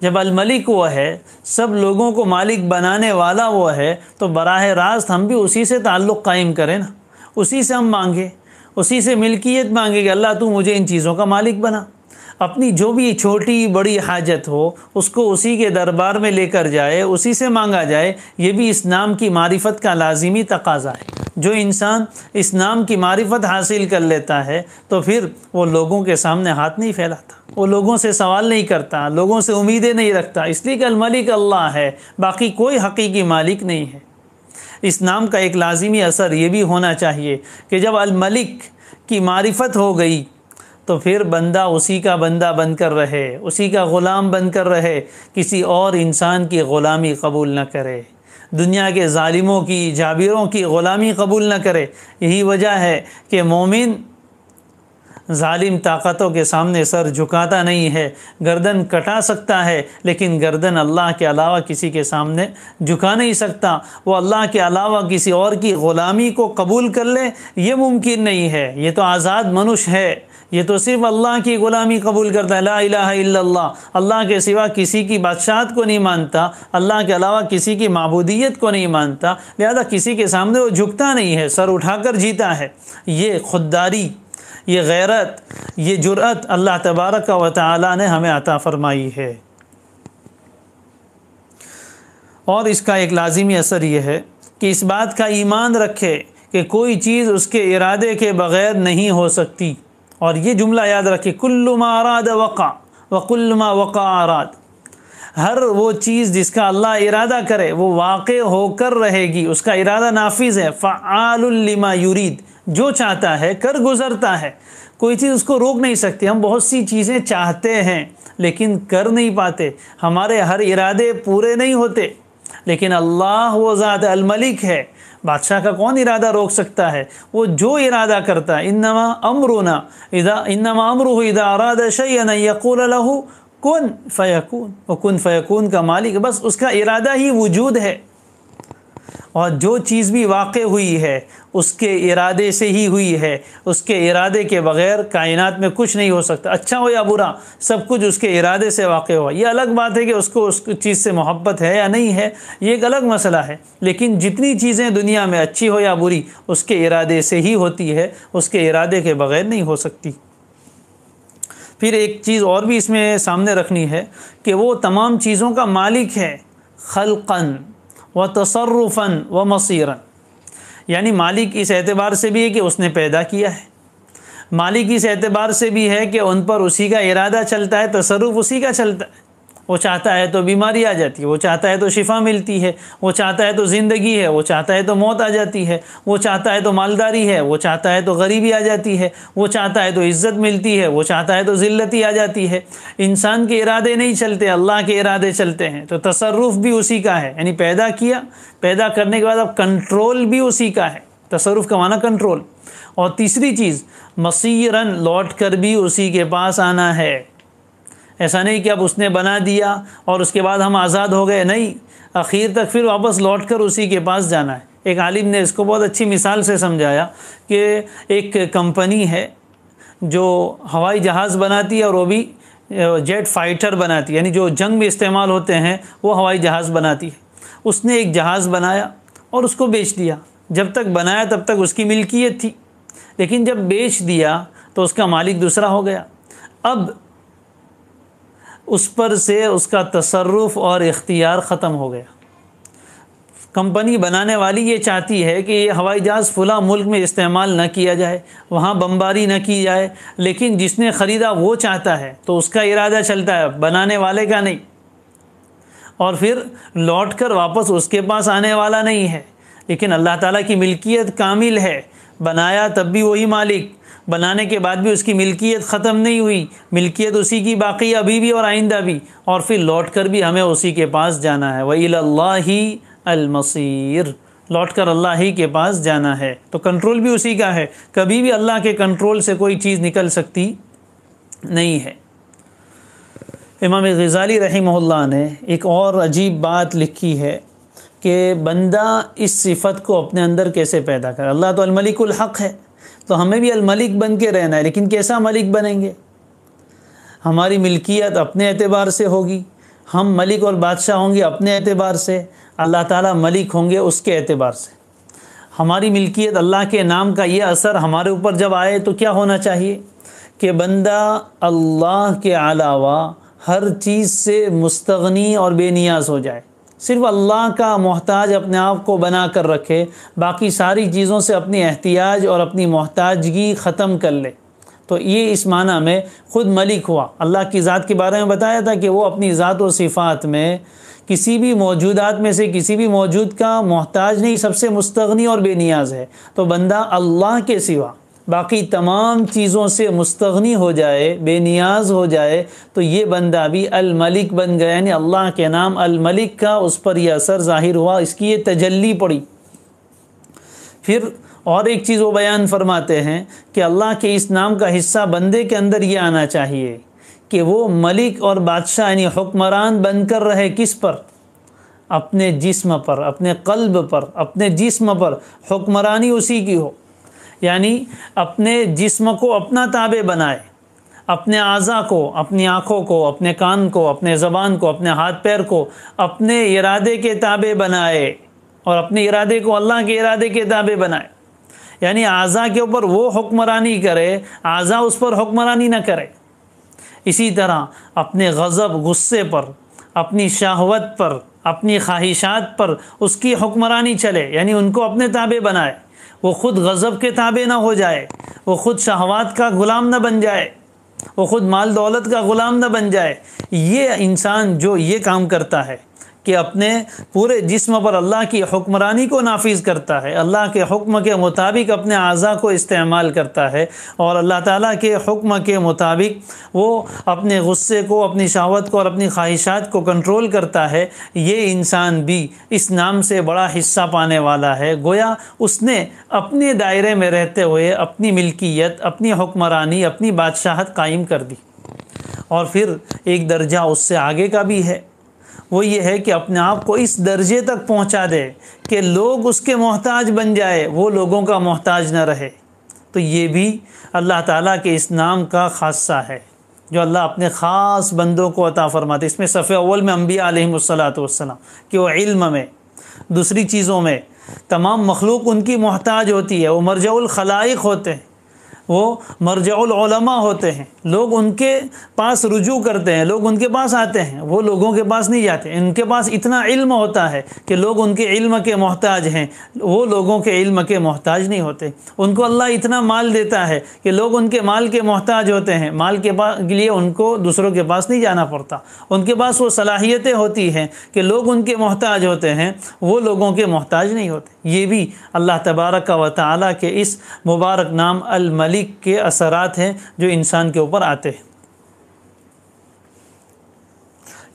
جب الملک وہ ہے، سب لوگوں کو مالک بنانے والا وہ ہے، تو براہ راست ہم بھی اسی سے تعلق قائم کریں نا، اسی سے ہم مانگیں، اسی سے ملکیت مانگے کہ اللہ تو مجھے ان چیزوں کا مالک بنا۔ اپنی جو بھی چھوٹی بڑی حاجت ہو اس کو اسی کے دربار میں لے کر جائے، اسی سے مانگا جائے۔ یہ بھی اس نام کی معرفت کا لازمی تقاضا ہے۔ جو انسان اس نام کی معرفت حاصل کر لیتا ہے تو پھر وہ لوگوں کے سامنے ہاتھ نہیں پھیلاتا، وہ لوگوں سے سوال نہیں کرتا، لوگوں سے امیدیں نہیں رکھتا، اس لیے کہ الملک اللہ ہے، باقی کوئی حقیقی مالک نہیں ہے۔ اس نام کا ایک لازمی اثر یہ بھی ہونا چاہیے کہ جب الملک کی معرفت ہو گئی تو پھر بندہ اسی کا بندہ بن کر رہے، اسی کا غلام بن کر رہے، کسی اور انسان کی غلامی قبول نہ کرے، دنیا کے ظالموں کی، جابروں کی غلامی قبول نہ کرے۔ یہی وجہ ہے کہ مومن ظالم طاقتوں کے سامنے سر جھکاتا نہیں ہے، گردن کٹا سکتا ہے لیکن گردن اللہ کے علاوہ کسی کے سامنے جھکا نہیں سکتا۔ وہ اللہ کے علاوہ کسی اور کی غلامی کو قبول کر لے، یہ ممکن نہیں ہے۔ یہ تو آزاد منش ہے، یہ تو صرف اللہ کی غلامی قبول کرتا ہے، لا الہ الا اللہ، اللہ کے سوا کسی کی بادشاہت کو نہیں مانتا، اللہ کے علاوہ کسی کی معبودیت کو نہیں مانتا، لہذا کسی کے سامنے وہ جھکتا نہیں ہے، سر اٹھا کر جیتا ہے۔ یہ خودداری، یہ غیرت، یہ جرأت اللہ تبارک و تعالی نے ہمیں عطا فرمائی ہے۔ اور اس کا ایک لازمی اثر یہ ہے کہ اس بات کا ایمان رکھے کہ کوئی چیز اس کے ارادے کے بغیر نہیں ہو سکتی، اور یہ جملہ یاد رکھے، کل ما اراد وقع وکل ما وقع اراد۔ ہر وہ چیز جس کا اللہ ارادہ کرے وہ واقع ہو کر رہے گی، اس کا ارادہ نافذ ہے۔ فعال لما یرید، جو چاہتا ہے کر گزرتا ہے، کوئی چیز اس کو روک نہیں سکتی۔ ہم بہت سی چیزیں چاہتے ہیں لیکن کر نہیں پاتے، ہمارے ہر ارادے پورے نہیں ہوتے، لیکن اللہ وہ ذات الملک ہے، بادشاہ کا کون ارادہ روک سکتا ہے؟ وہ جو ارادہ کرتا ہے، انما امرہ اذا اراد شیئا ان یقول له کن فیکون، وہ کن فیکون کا مالک، بس اس کا ارادہ ہی وجود ہے، اور جو چیز بھی واقع ہوئی ہے اس کے ارادے سے ہی ہوئی ہے، اس کے ارادے کے بغیر کائنات میں کچھ نہیں ہو سکتا، اچھا ہو یا برا سب کچھ اس کے ارادے سے واقع ہوا۔ یہ الگ بات ہے کہ اس کو اس چیز سے محبت ہے یا نہیں ہے، یہ ایک الگ مسئلہ ہے، لیکن جتنی چیزیں دنیا میں اچھی ہو یا بری اس کے ارادے سے ہی ہوتی ہے، اس کے ارادے کے بغیر نہیں ہو سکتی۔ پھر ایک چیز اور بھی اس میں سامنے رکھنی ہے کہ وہ تمام چیزوں کا مالک ہے، خلقاً و تصرفاً و مصیراً، یعنی مالک اس اعتبار سے بھی ہے کہ اس نے پیدا کیا ہے، مالک اس اعتبار سے بھی ہے کہ ان پر اسی کا ارادہ چلتا ہے، تصرف اسی کا چلتا ہے، وہ چاہتا ہے تو بیماری آ جاتی ہے، وہ چاہتا ہے تو شفا ملتی ہے، وہ چاہتا ہے تو زندگی ہے، وہ چاہتا ہے تو موت آ جاتی ہے، وہ چاہتا ہے تو مالداری ہے، وہ چاہتا ہے تو غریبی آ جاتی ہے، وہ چاہتا ہے تو عزت ملتی ہے، وہ چاہتا ہے تو ذلتی آ جاتی ہے۔ انسان کے ارادے نہیں چلتے، اللہ کے ارادے چلتے ہیں، تو تصرف بھی اسی کا ہے، یعنی پیدا کیا، پیدا کرنے کے بعد اب کنٹرول بھی اسی کا ہے، تصرف کا معنی کنٹرول۔ اور تیسری چیز مصیراً، لوٹ کر بھی اسی کے پاس آنا ہے، ایسا نہیں کہ اب اس نے بنا دیا اور اس کے بعد ہم آزاد ہو گئے، نہیں، اخیر تک پھر واپس لوٹ کر اسی کے پاس جانا ہے۔ ایک عالم نے اس کو بہت اچھی مثال سے سمجھایا کہ ایک کمپنی ہے جو ہوائی جہاز بناتی ہے، اور وہ بھی جیٹ فائٹر بناتی ہے، یعنی جو جنگ میں استعمال ہوتے ہیں وہ ہوائی جہاز بناتی ہے۔ اس نے ایک جہاز بنایا اور اس کو بیچ دیا، جب تک بنایا تب تک اس کی ملکیت تھی، لیکن جب بیچ دیا تو اس کا مالک دوسرا ہو گیا، اب اس پر سے اس کا تصرف اور اختیار ختم ہو گیا۔ کمپنی بنانے والی یہ چاہتی ہے کہ یہ ہوائی جہاز فلاں ملک میں استعمال نہ کیا جائے، وہاں بمباری نہ کی جائے، لیکن جس نے خریدا وہ چاہتا ہے، تو اس کا ارادہ چلتا ہے، بنانے والے کا نہیں، اور پھر لوٹ کر واپس اس کے پاس آنے والا نہیں ہے۔ لیکن اللہ تعالیٰ کی ملکیت کامل ہے، بنایا تب بھی وہی مالک، بنانے کے بعد بھی اس کی ملکیت ختم نہیں ہوئی، ملکیت اسی کی باقی ابھی بھی اور آئندہ بھی، اور پھر لوٹ کر بھی ہمیں اسی کے پاس جانا ہے۔ وَإِلَى اللَّهِ الْمَصِيرُ، لوٹ کر اللہ ہی کے پاس جانا ہے، تو کنٹرول بھی اسی کا ہے، کبھی بھی اللہ کے کنٹرول سے کوئی چیز نکل سکتی نہیں ہے۔ امام غزالی رحمہ اللہ نے ایک اور عجیب بات لکھی ہے کہ بندہ اس صفت کو اپنے اندر کیسے پیدا کرے۔ اللہ تو الملک الحق ہے، تو ہمیں بھی الملک بن کے رہنا ہے، لیکن کیسا ملک بنیں گے؟ ہماری ملکیت اپنے اعتبار سے ہوگی، ہم ملک اور بادشاہ ہوں گے اپنے اعتبار سے، اللہ تعالیٰ ملک ہوں گے اس کے اعتبار سے۔ ہماری ملکیت، اللہ کے نام کا یہ اثر ہمارے اوپر جب آئے تو کیا ہونا چاہیے کہ بندہ اللہ کے علاوہ ہر چیز سے مستغنی اور بے نیاز ہو جائے، صرف اللہ کا محتاج اپنے آپ کو بنا کر رکھے، باقی ساری چیزوں سے اپنی احتیاج اور اپنی محتاجگی ختم کر لے، تو یہ اس معنی میں خود ملک ہوا۔ اللہ کی ذات کے بارے میں بتایا تھا کہ وہ اپنی ذات و صفات میں کسی بھی موجودات میں سے کسی بھی موجود کا محتاج نہیں، سب سے مستغنی اور بے نیاز ہے۔ تو بندہ اللہ کے سوا باقی تمام چیزوں سے مستغنی ہو جائے، بے نیاز ہو جائے، تو یہ بندہ بھی الملک بن گیا، یعنی اللہ کے نام الملک کا اس پر یہ اثر ظاہر ہوا، اس کی یہ تجلی پڑی۔ پھر اور ایک چیز وہ بیان فرماتے ہیں کہ اللہ کے اس نام کا حصہ بندے کے اندر یہ آنا چاہیے کہ وہ ملک اور بادشاہ یعنی حکمران بن کر رہے، کس پر؟ اپنے جسم پر، اپنے قلب پر، اپنے جسم پر حکمرانی اسی کی ہو، یعنی اپنے جسم کو اپنا تابع بنائے، اپنے اعضاء کو، اپنی آنکھوں کو، اپنے کان کو، اپنے زبان کو، اپنے ہاتھ پیر کو اپنے ارادے کے تابع بنائے، اور اپنے ارادے کو اللہ کے ارادے کے تابع بنائے، یعنی اعضاء کے اوپر وہ حکمرانی کرے، اعضاء اس پر حکمرانی نہ کرے۔ اسی طرح اپنے غضب، غصے پر، اپنی شہوت پر، اپنی خواہشات پر اس کی حکمرانی چلے، یعنی ان کو اپنے تابع بنائے، وہ خود غضب کے تابع نہ ہو جائے، وہ خود شہوات کا غلام نہ بن جائے، وہ خود مال دولت کا غلام نہ بن جائے۔ یہ انسان جو یہ کام کرتا ہے کہ اپنے پورے جسم پر اللہ کی حکمرانی کو نافذ کرتا ہے، اللہ کے حکم کے مطابق اپنے اعضاء کو استعمال کرتا ہے، اور اللہ تعالیٰ کے حکم کے مطابق وہ اپنے غصے کو، اپنی شہوت کو اور اپنی خواہشات کو کنٹرول کرتا ہے، یہ انسان بھی اس نام سے بڑا حصہ پانے والا ہے۔ گویا اس نے اپنے دائرے میں رہتے ہوئے اپنی ملکیت، اپنی حکمرانی، اپنی بادشاہت قائم کر دی۔ اور پھر ایک درجہ اس سے آگے کا بھی ہے، وہ یہ ہے کہ اپنے آپ کو اس درجے تک پہنچا دے کہ لوگ اس کے محتاج بن جائے، وہ لوگوں کا محتاج نہ رہے۔ تو یہ بھی اللہ تعالیٰ کے اس نام کا خاصہ ہے جو اللہ اپنے خاص بندوں کو عطا فرماتے۔ اس میں صف اول میں انبیاء علیہم السلام کہ وہ علم میں، دوسری چیزوں میں تمام مخلوق ان کی محتاج ہوتی ہے، وہ مرجع الخلائق ہوتے ہیں، وہ مرجع العلماء ہوتے ہیں، لوگ ان کے پاس رجوع کرتے ہیں، لوگ ان کے پاس آتے ہیں، وہ لوگوں کے پاس نہیں جاتے۔ ان کے پاس اتنا علم ہوتا ہے کہ لوگ ان کے علم کے محتاج ہیں، وہ لوگوں کے علم کے محتاج نہیں ہوتے۔ ان کو اللہ اتنا مال دیتا ہے کہ لوگ ان کے مال کے محتاج ہوتے ہیں، مال کے لیے ان کو دوسروں کے پاس نہیں جانا پڑتا۔ ان کے پاس وہ صلاحیتیں ہوتی ہیں کہ لوگ ان کے محتاج ہوتے ہیں، وہ لوگوں کے محتاج نہیں ہوتے۔ یہ بھی اللہ تبارک و تعالیٰ کے اس مبارک نام الملک کے اثرات ہیں جو انسان کے اوپر آتے ہیں۔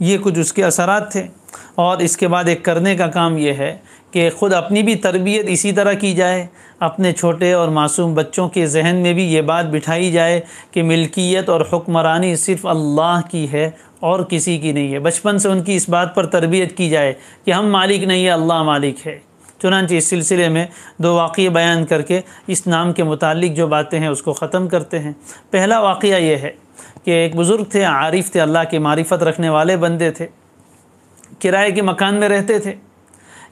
یہ کچھ اس کے اثرات تھے۔ اور اس کے بعد ایک کرنے کا کام یہ ہے کہ خود اپنی بھی تربیت اسی طرح کی جائے، اپنے چھوٹے اور معصوم بچوں کے ذہن میں بھی یہ بات بٹھائی جائے کہ ملکیت اور حکمرانی صرف اللہ کی ہے اور کسی کی نہیں ہے۔ بچپن سے ان کی اس بات پر تربیت کی جائے کہ ہم مالک نہیں ہے، اللہ مالک ہے۔ چنانچہ اس سلسلے میں دو واقعے بیان کر کے اس نام کے متعلق جو باتیں ہیں اس کو ختم کرتے ہیں۔ پہلا واقعہ یہ ہے کہ ایک بزرگ تھے، عارف تھے، اللہ کی معرفت رکھنے والے بندے تھے، کرائے کے مکان میں رہتے تھے۔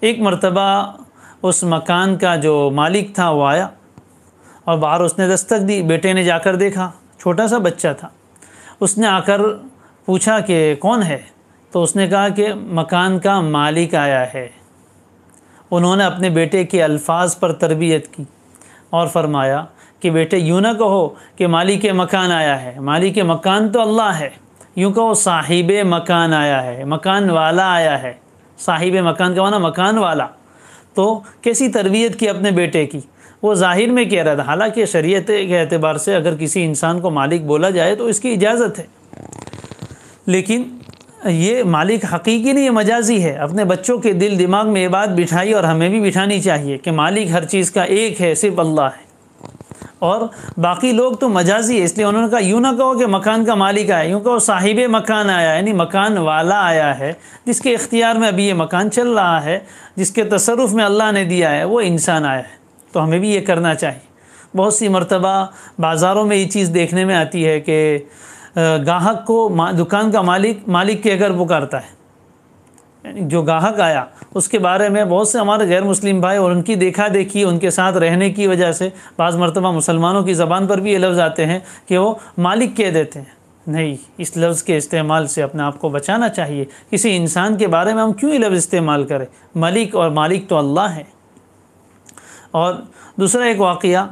ایک مرتبہ اس مکان کا جو مالک تھا وہ آیا اور باہر اس نے دستک دی۔ بیٹے نے جا کر دیکھا، چھوٹا سا بچہ تھا، اس نے آ کر پوچھا کہ کون ہے؟ تو اس نے کہا کہ مکان کا مالک آیا ہے۔ انہوں نے اپنے بیٹے کے الفاظ پر تربیت کی اور فرمایا کہ بیٹے یوں نہ کہو کہ مالک مکان آیا ہے، مالک مکان تو اللہ ہے، یوں کہو صاحب مکان آیا ہے، مکان والا آیا ہے۔ صاحب مکان کا معنی مکان والا۔ تو کیسی تربیت کی اپنے بیٹے کی، وہ ظاہر میں کہہ رہا تھا، حالانکہ شریعت کے اعتبار سے اگر کسی انسان کو مالک بولا جائے تو اس کی اجازت ہے، لیکن یہ مالک حقیقی نہیں، یہ مجازی ہے۔ اپنے بچوں کے دل دماغ میں یہ بات بٹھائی اور ہمیں بھی بٹھانی چاہیے کہ مالک ہر چیز کا ایک ہے، صرف اللہ ہے، اور باقی لوگ تو مجازی ہے۔ اس لیے انہوں نے کہا یوں نہ کہو کہ مکان کا مالک آیا، یوں کہو صاحب مکان آیا، یعنی مکان والا آیا ہے، جس کے اختیار میں ابھی یہ مکان چل رہا ہے، جس کے تصرف میں اللہ نے دیا ہے، وہ انسان آیا ہے۔ تو ہمیں بھی یہ کرنا چاہیے۔ بہت سی مرتبہ بازاروں میں یہ چیز دیکھنے میں آتی ہے کہ گاہک کو دکان کا مالک کے گھر پکارتا ہے، یعنی جو گاہک آیا اس کے بارے میں بہت سے ہمارے غیر مسلم بھائی اور ان کی دیکھا دیکھی، ان کے ساتھ رہنے کی وجہ سے بعض مرتبہ مسلمانوں کی زبان پر بھی یہ لفظ آتے ہیں کہ وہ مالک کہہ دیتے ہیں۔ نہیں، اس لفظ کے استعمال سے اپنے آپ کو بچانا چاہیے۔ کسی انسان کے بارے میں ہم کیوں یہ لفظ استعمال کریں؟ ملک اور مالک تو اللہ ہے۔ اور دوسرا ایک واقعہ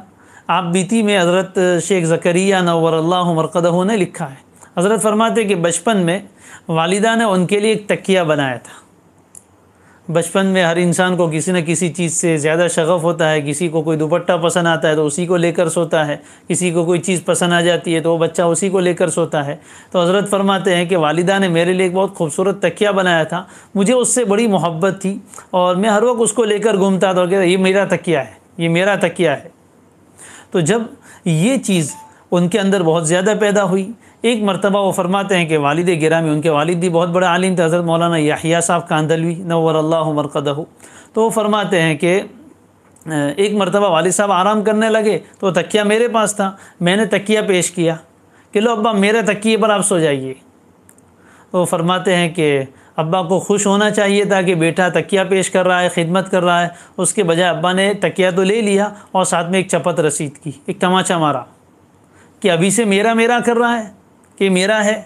آپ بیتی میں حضرت شیخ زکریا نور اللہ مرقدہ نے لکھا ہے۔ حضرت فرماتے کہ بچپن میں والدہ نے ان کے لیے ایک تکیہ بنایا تھا۔ بچپن میں ہر انسان کو کسی نہ کسی چیز سے زیادہ شغف ہوتا ہے، کسی کو کوئی دوپٹہ پسند آتا ہے تو اسی کو لے کر سوتا ہے، کسی کو کوئی چیز پسند آ جاتی ہے تو وہ بچہ اسی کو لے کر سوتا ہے۔ تو حضرت فرماتے ہیں کہ والدہ نے میرے لیے ایک بہت خوبصورت تکیہ بنایا تھا، مجھے اس سے بڑی محبت تھی اور میں ہر وقت اس کو لے کر گھومتا تھا اور کہتا یہ میرا تکیہ ہے، یہ میرا تکیہ ہے۔ تو جب یہ چیز ان کے اندر بہت زیادہ پیدا ہوئی، ایک مرتبہ وہ فرماتے ہیں کہ والد گرامی، ان کے والد بھی بہت بڑے عالم تھے، حضرت مولانا یحییٰ صاحب کاندھلوی نور اللہ مرقدہ، تو وہ فرماتے ہیں کہ ایک مرتبہ والد صاحب آرام کرنے لگے تو تکیہ میرے پاس تھا، میں نے تکیہ پیش کیا کہ لو ابا میرے تکیے پر آپ سو جائیے۔ تو وہ فرماتے ہیں کہ ابا کو خوش ہونا چاہیے تھا کہ بیٹا تکیہ پیش کر رہا ہے، خدمت کر رہا ہے، اس کے بجائے ابا نے تکیہ تو لے لیا اور ساتھ میں ایک چپت رسید کی، ایک تماچا مارا کہ ابھی سے میرا کر رہا ہے کہ میرا ہے،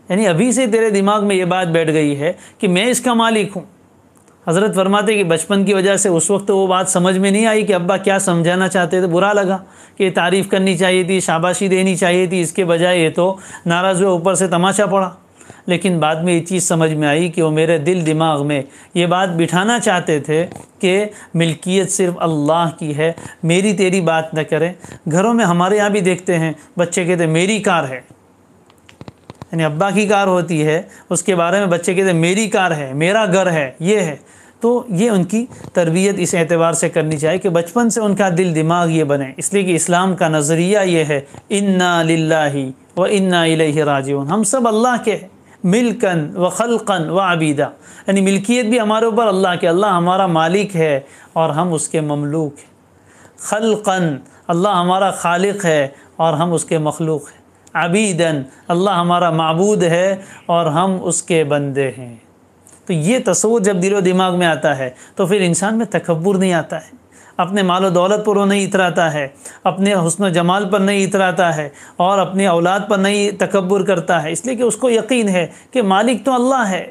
یعنی ابھی سے تیرے دماغ میں یہ بات بیٹھ گئی ہے کہ میں اس کا مالک ہوں۔ حضرت فرماتے کہ بچپن کی وجہ سے اس وقت وہ بات سمجھ میں نہیں آئی کہ ابا کیا سمجھانا چاہتے تھے، برا لگا کہ تعریف کرنی چاہیے تھی، شاباشی دینی چاہیے تھی، اس کے بجائے یہ تو ناراض ہوئے، اوپر سے تماشا پڑا۔ لیکن بعد میں یہ چیز سمجھ میں آئی کہ وہ میرے دل دماغ میں یہ بات بٹھانا چاہتے تھے کہ ملکیت صرف اللہ کی ہے، میری تیری بات نہ کریں۔ گھروں میں ہمارے یہاں بھی دیکھتے ہیں بچے کہتے ہیں میری کار ہے، یعنی ابا کی کار ہوتی ہے، اس کے بارے میں بچے کہتے ہیں میری کار ہے، میرا گھر ہے، یہ ہے۔ تو یہ ان کی تربیت اس اعتبار سے کرنی چاہیے کہ بچپن سے ان کا دل دماغ یہ بنے، اس لیے کہ اسلام کا نظریہ یہ ہے انا للہ و انا الیہ راجعون، ہم سب اللہ کے ہیں، ملکن و خلقن و عبیدہ، یعنی ملکیت بھی ہمارے اوپر اللہ کے، اللہ ہمارا مالک ہے اور ہم اس کے مملوک ہیں، خلقن اللہ ہمارا خالق ہے اور ہم اس کے مخلوق ہیں، عبیدن اللہ ہمارا معبود ہے اور ہم اس کے بندے ہیں۔ تو یہ تصور جب دل و دماغ میں آتا ہے تو پھر انسان میں تکبر نہیں آتا ہے، اپنے مال و دولت پر وہ نہیں اتراتا ہے، اپنے حسن و جمال پر نہیں اتراتا ہے اور اپنی اولاد پر نہیں تکبر کرتا ہے، اس لیے کہ اس کو یقین ہے کہ مالک تو اللہ ہے،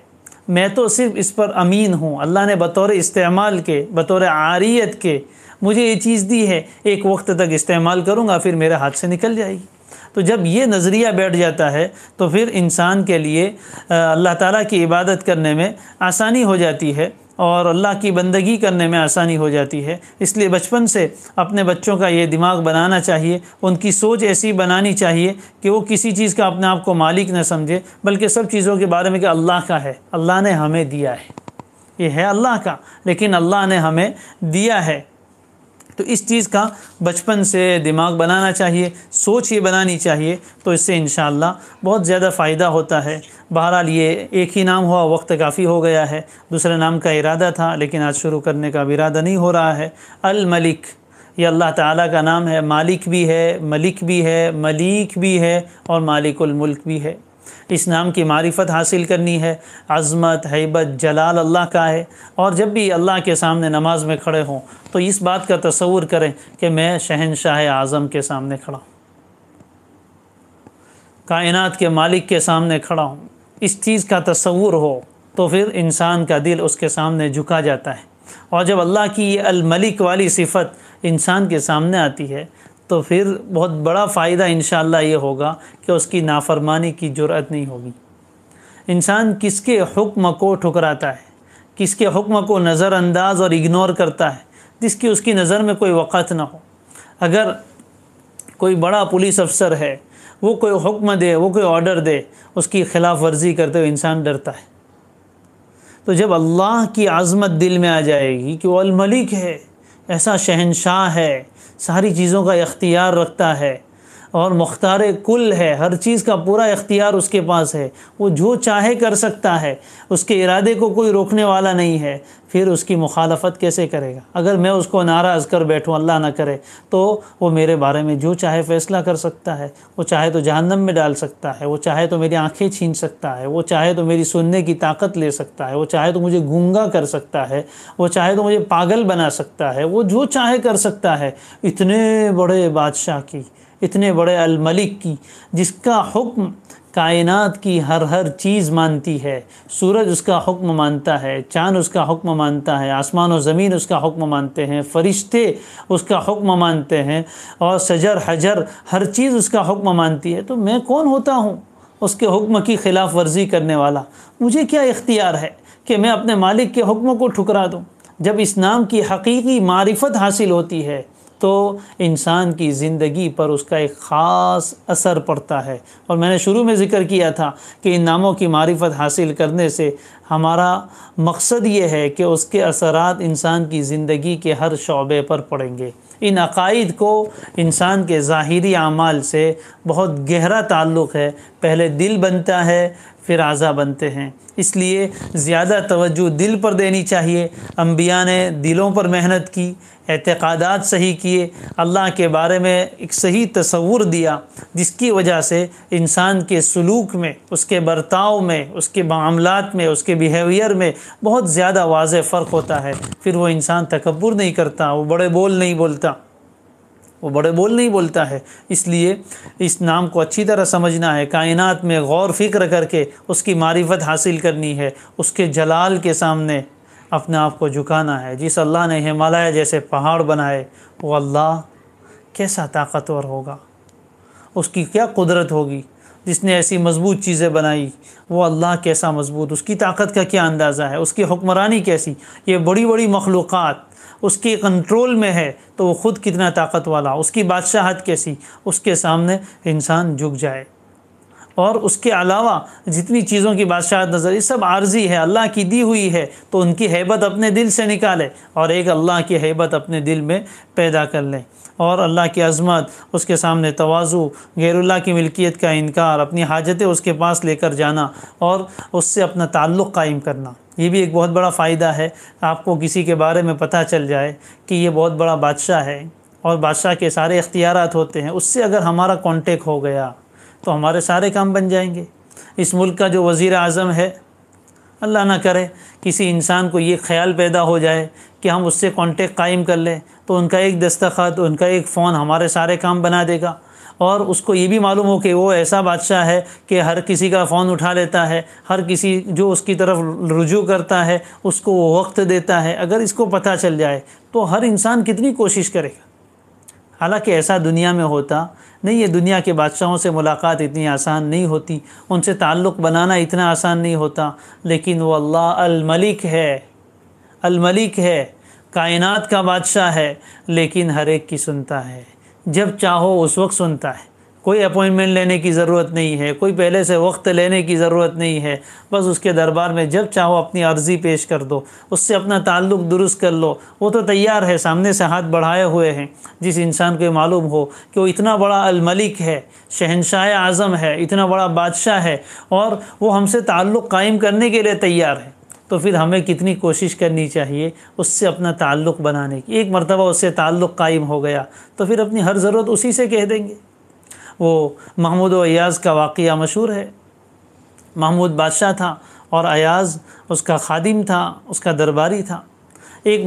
میں تو صرف اس پر امین ہوں، اللہ نے بطور استعمال کے، بطور عاریت کے مجھے یہ چیز دی ہے، ایک وقت تک استعمال کروں گا پھر میرے ہاتھ سے نکل جائے گی۔ تو جب یہ نظریہ بیٹھ جاتا ہے تو پھر انسان کے لیے اللہ تعالیٰ کی عبادت کرنے میں آسانی ہو جاتی ہے اور اللہ کی بندگی کرنے میں آسانی ہو جاتی ہے۔ اس لیے بچپن سے اپنے بچوں کا یہ دماغ بنانا چاہیے، ان کی سوچ ایسی بنانی چاہیے کہ وہ کسی چیز کا اپنے آپ کو مالک نہ سمجھے، بلکہ سب چیزوں کے بارے میں کہ اللہ کا ہے، اللہ نے ہمیں دیا ہے، یہ ہے اللہ کا، لیکن اللہ نے ہمیں دیا ہے۔ تو اس چیز کا بچپن سے دماغ بنانا چاہیے، سوچ یہ بنانی چاہیے، تو اس سے انشاءاللہ بہت زیادہ فائدہ ہوتا ہے۔ بہرحال یہ ایک ہی نام ہوا، وقت کافی ہو گیا ہے، دوسرے نام کا ارادہ تھا لیکن آج شروع کرنے کا بھی ارادہ نہیں ہو رہا ہے۔ الملک یہ اللہ تعالیٰ کا نام ہے، مالک بھی ہے، ملک بھی ہے، ملیک بھی ہے اور مالک الملک بھی ہے۔ اس نام کی معرفت حاصل کرنی ہے، عظمت، ہیبت، جلال اللہ کا ہے، اور جب بھی اللہ کے سامنے نماز میں کھڑے ہوں تو اس بات کا تصور کریں کہ میں شہنشاہ اعظم کے سامنے کھڑا ہوں، کائنات کے مالک کے سامنے کھڑا ہوں، اس چیز کا تصور ہو تو پھر انسان کا دل اس کے سامنے جھکا جاتا ہے۔ اور جب اللہ کی یہ الملک والی صفت انسان کے سامنے آتی ہے تو پھر بہت بڑا فائدہ انشاءاللہ یہ ہوگا کہ اس کی نافرمانی کی جرأت نہیں ہوگی۔ انسان کس کے حکم کو ٹھکراتا ہے، کس کے حکم کو نظر انداز اور اگنور کرتا ہے، جس کی اس کی نظر میں کوئی وقت نہ ہو۔ اگر کوئی بڑا پولیس افسر ہے، وہ کوئی حکم دے، وہ کوئی آرڈر دے، اس کی خلاف ورزی کرتے ہوئے انسان ڈرتا ہے۔ تو جب اللہ کی عظمت دل میں آ جائے گی کہ وہ الملک ہے، ایسا شہنشاہ ہے، ساری چیزوں کا اختیار رکھتا ہے اور مختار کل ہے، ہر چیز کا پورا اختیار اس کے پاس ہے، وہ جو چاہے کر سکتا ہے، اس کے ارادے کو کوئی روکنے والا نہیں ہے، پھر اس کی مخالفت کیسے کرے گا؟ اگر میں اس کو ناراض کر بیٹھوں، اللہ نہ کرے، تو وہ میرے بارے میں جو چاہے فیصلہ کر سکتا ہے، وہ چاہے تو جہنم میں ڈال سکتا ہے، وہ چاہے تو میری آنکھیں چھین سکتا ہے، وہ چاہے تو میری سننے کی طاقت لے سکتا ہے، وہ چاہے تو مجھے گونگا کر سکتا ہے، وہ چاہے تو مجھے پاگل بنا سکتا ہے، وہ جو چاہے کر سکتا ہے۔ اتنے بڑے بادشاہ کی، اتنے بڑے الملک کی، جس کا حکم کائنات کی ہر چیز مانتی ہے، سورج اس کا حکم مانتا ہے، چاند اس کا حکم مانتا ہے، آسمان و زمین اس کا حکم مانتے ہیں، فرشتے اس کا حکم مانتے ہیں، اور شجر حجر ہر چیز اس کا حکم مانتی ہے، تو میں کون ہوتا ہوں اس کے حکم کی خلاف ورزی کرنے والا؟ مجھے کیا اختیار ہے کہ میں اپنے مالک کے حکم کو ٹھکرا دوں؟ جب اس نام کی حقیقی معرفت حاصل ہوتی ہے تو انسان کی زندگی پر اس کا ایک خاص اثر پڑتا ہے۔ اور میں نے شروع میں ذکر کیا تھا کہ ان ناموں کی معرفت حاصل کرنے سے ہمارا مقصد یہ ہے کہ اس کے اثرات انسان کی زندگی کے ہر شعبے پر پڑیں گے۔ ان عقائد کو انسان کے ظاہری اعمال سے بہت گہرا تعلق ہے، پہلے دل بنتا ہے پھر اعضاء بنتے ہیں، اس لیے زیادہ توجہ دل پر دینی چاہیے۔ انبیاء نے دلوں پر محنت کی، اعتقادات صحیح کیے، اللہ کے بارے میں ایک صحیح تصور دیا، جس کی وجہ سے انسان کے سلوک میں، اس کے برتاؤ میں، اس کے معاملات میں، اس کے بیہیویئر میں بہت زیادہ واضح فرق ہوتا ہے۔ پھر وہ انسان تکبر نہیں کرتا، وہ بڑے بول نہیں بولتا ہے۔ اس لیے اس نام کو اچھی طرح سمجھنا ہے، کائنات میں غور فکر کر کے اس کی معرفت حاصل کرنی ہے، اس کے جلال کے سامنے اپنے آپ کو جھکانا ہے۔ جس اللہ نے ہمالیہ جیسے پہاڑ بنائے، وہ اللہ کیسا طاقتور ہوگا، اس کی کیا قدرت ہوگی، جس نے ایسی مضبوط چیزیں بنائی، وہ اللہ کیسا مضبوط، اس کی طاقت کا کیا اندازہ ہے، اس کی حکمرانی کیسی، یہ بڑی بڑی مخلوقات اس کے کنٹرول میں ہے تو وہ خود کتنا طاقت والا، اس کی بادشاہت کیسی، اس کے سامنے انسان جھک جائے۔ اور اس کے علاوہ جتنی چیزوں کی بادشاہت نظر، یہ سب عارضی ہے، اللہ کی دی ہوئی ہے، تو ان کی ہیبت اپنے دل سے نکالے اور ایک اللہ کی ہیبت اپنے دل میں پیدا کر لیں، اور اللہ کی عظمت، اس کے سامنے تواضع، غیر اللہ کی ملکیت کا انکار، اپنی حاجتیں اس کے پاس لے کر جانا اور اس سے اپنا تعلق قائم کرنا۔ یہ بھی ایک بہت بڑا فائدہ ہے۔ آپ کو کسی کے بارے میں پتہ چل جائے کہ یہ بہت بڑا بادشاہ ہے اور بادشاہ کے سارے اختیارات ہوتے ہیں، اس سے اگر ہمارا کانٹیکٹ ہو گیا تو ہمارے سارے کام بن جائیں گے۔ اس ملک کا جو وزیر اعظم ہے، اللہ نہ کرے کسی انسان کو یہ خیال پیدا ہو جائے کہ ہم اس سے کانٹیکٹ قائم کر لیں تو ان کا ایک دستخط، ان کا ایک فون ہمارے سارے کام بنا دے گا، اور اس کو یہ بھی معلوم ہو کہ وہ ایسا بادشاہ ہے کہ ہر کسی کا فون اٹھا لیتا ہے، ہر کسی جو اس کی طرف رجوع کرتا ہے اس کو وہ وقت دیتا ہے۔ اگر اس کو پتہ چل جائے تو ہر انسان کتنی کوشش کرے گا۔ حالانکہ ایسا دنیا میں ہوتا نہیں، یہ دنیا کے بادشاہوں سے ملاقات اتنی آسان نہیں ہوتی، ان سے تعلق بنانا اتنا آسان نہیں ہوتا، لیکن وہ اللہ الملک ہے، الملک ہے، کائنات کا بادشاہ ہے، لیکن ہر ایک کی سنتا ہے، جب چاہو اس وقت سنتا ہے۔ کوئی اپوائنٹمنٹ لینے کی ضرورت نہیں ہے، کوئی پہلے سے وقت لینے کی ضرورت نہیں ہے، بس اس کے دربار میں جب چاہو اپنی عرضی پیش کر دو، اس سے اپنا تعلق درست کر لو، وہ تو تیار ہے، سامنے سے ہاتھ بڑھائے ہوئے ہیں۔ جس انسان کو معلوم ہو کہ وہ اتنا بڑا الملک ہے، شہنشاہ اعظم ہے، اتنا بڑا بادشاہ ہے، اور وہ ہم سے تعلق قائم کرنے کے لیے تیار ہے، تو پھر ہمیں کتنی کوشش کرنی چاہیے اس سے اپنا تعلق بنانے کی۔ ایک مرتبہ اس سے تعلق قائم ہو گیا تو پھر اپنی ہر ضرورت اسی سے کہہ دیں گے۔ وہ محمود و ایاز کا واقعہ مشہور ہے۔ محمود بادشاہ تھا اور ایاز اس کا خادم تھا، اس کا درباری تھا۔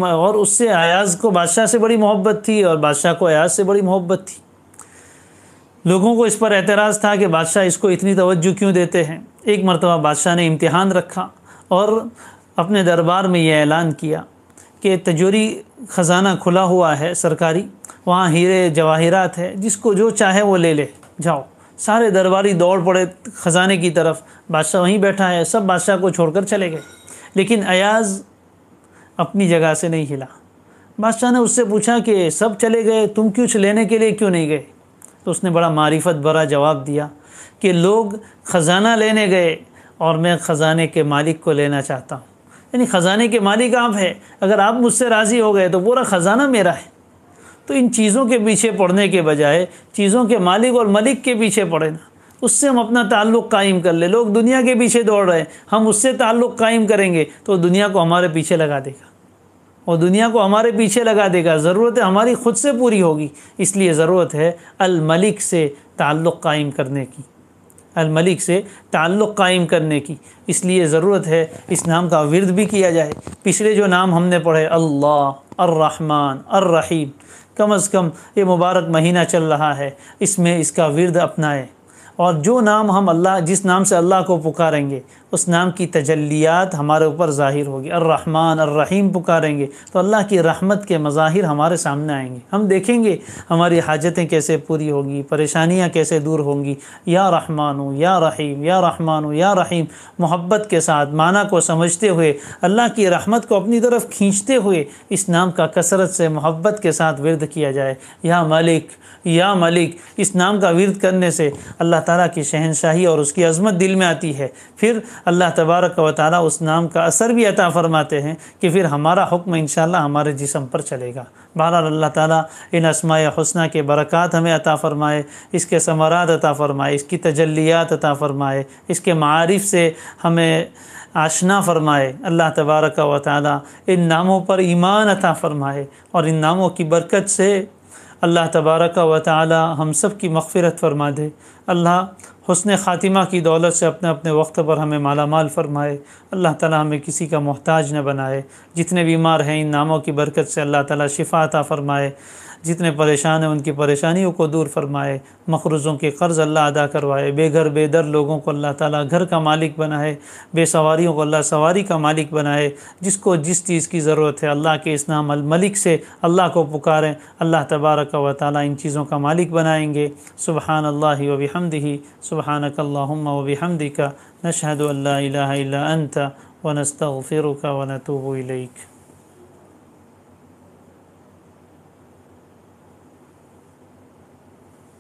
اور اس سے ایاز کو بادشاہ سے بڑی محبت تھی اور بادشاہ کو ایاز سے بڑی محبت تھی۔ لوگوں کو اس پر اعتراض تھا کہ بادشاہ اس کو اتنی توجہ کیوں دیتے ہیں۔ ایک مرتبہ بادشاہ نے امتحان رکھا اور اپنے دربار میں یہ اعلان کیا کہ تجوری خزانہ کھلا ہوا ہے سرکاری، وہاں ہیرے جواہرات ہے، جس کو جو چاہے وہ لے لے، جاؤ۔ سارے درباری دوڑ پڑے خزانے کی طرف، بادشاہ وہیں بیٹھا ہے، سب بادشاہ کو چھوڑ کر چلے گئے، لیکن ایاز اپنی جگہ سے نہیں ہلا۔ بادشاہ نے اس سے پوچھا کہ سب چلے گئے، تم کچھ لینے کے لیے کیوں نہیں گئے؟ تو اس نے بڑا معرفت بھرا جواب دیا کہ لوگ خزانہ لینے گئے اور میں خزانے کے مالک کو لینا چاہتا ہوں۔ یعنی خزانے کے مالک آپ ہیں، اگر آپ مجھ سے راضی ہو گئے تو پورا خزانہ میرا ہے۔ تو ان چیزوں کے پیچھے پڑنے کے بجائے چیزوں کے مالک اور ملک کے پیچھے پڑے نا، اس سے ہم اپنا تعلق قائم کر لیں۔ لوگ دنیا کے پیچھے دوڑ رہے ہیں، ہم اس سے تعلق قائم کریں گے تو دنیا کو ہمارے پیچھے لگا دے گا، اور دنیا کو ہمارے پیچھے لگا دے گا۔ ضرورت ہے ہماری خود سے پوری ہوگی، اس لیے ضرورت ہے الملک سے تعلق قائم کرنے کی، الملک سے تعلق قائم کرنے کی۔ اس لیے ضرورت ہے اس نام کا ورد بھی کیا جائے۔ پچھلے جو نام ہم نے پڑھے، اللہ، الرحمن، الرحیم، کم از کم یہ مبارک مہینہ چل رہا ہے، اس میں اس کا ورد اپنائیں، اور جو نام ہم جس نام سے اللہ کو پکاریں گے اس نام کی تجلیات ہمارے اوپر ظاہر ہوگی۔ الرحمن الرحیم پکاریں گے تو اللہ کی رحمت کے مظاہر ہمارے سامنے آئیں گے، ہم دیکھیں گے ہماری حاجتیں کیسے پوری ہوگی، پریشانیاں کیسے دور ہوں گی۔ یا رحمان یا رحیم، یا رحمان یا رحیم، محبت کے ساتھ معنی کو سمجھتے ہوئے، اللہ کی رحمت کو اپنی طرف کھینچتے ہوئے اس نام کا کثرت سے محبت کے ساتھ ورد کیا جائے۔ یا مالک، یا ملک، اس نام کا ورد کرنے سے اللہ تعالیٰ کی شہنشاہی اور اس کی عظمت دل میں آتی ہے۔ پھر اللہ تبارک و تعالیٰ اس نام کا اثر بھی عطا فرماتے ہیں کہ پھر ہمارا حکم انشاءاللہ ہمارے جسم پر چلے گا۔ بہرحال اللہ تعالیٰ ان اسماء حسنہ کے برکات ہمیں عطا فرمائے، اس کے ثمرات عطا فرمائے، اس کی تجلیات عطا فرمائے، اس کے معارف سے ہمیں آشنا فرمائے۔ اللہ تبارک و تعالیٰ ان ناموں پر ایمان عطا فرمائے، اور ان ناموں کی برکت سے اللہ تبارک و تعالی ہم سب کی مغفرت فرما دے۔ اللہ حسن خاتمہ کی دولت سے اپنے اپنے وقت پر ہمیں مالا مال فرمائے۔ اللہ تعالی ہمیں کسی کا محتاج نہ بنائے۔ جتنے بیمار ہیں ان ناموں کی برکت سے اللہ تعالی شفا عطا فرمائے۔ جتنے پریشان ہیں ان کی پریشانیوں کو دور فرمائے، مقروضوں کے قرض اللہ ادا کروائے، بے گھر بے در لوگوں کو اللہ تعالیٰ گھر کا مالک بنائے، بے سواریوں کو اللہ سواری کا مالک بنائے، جس کو جس چیز کی ضرورت ہے اللہ کے اس نام الملک سے اللہ کو پکاریں، اللہ تبارک و تعالیٰ ان چیزوں کا مالک بنائیں گے۔ سبحان اللہ و بحمدہ، سبحانک اللہم و بحمدک، نشہد ان لا الہ الا انت ونستغفرک ونتوب الیک۔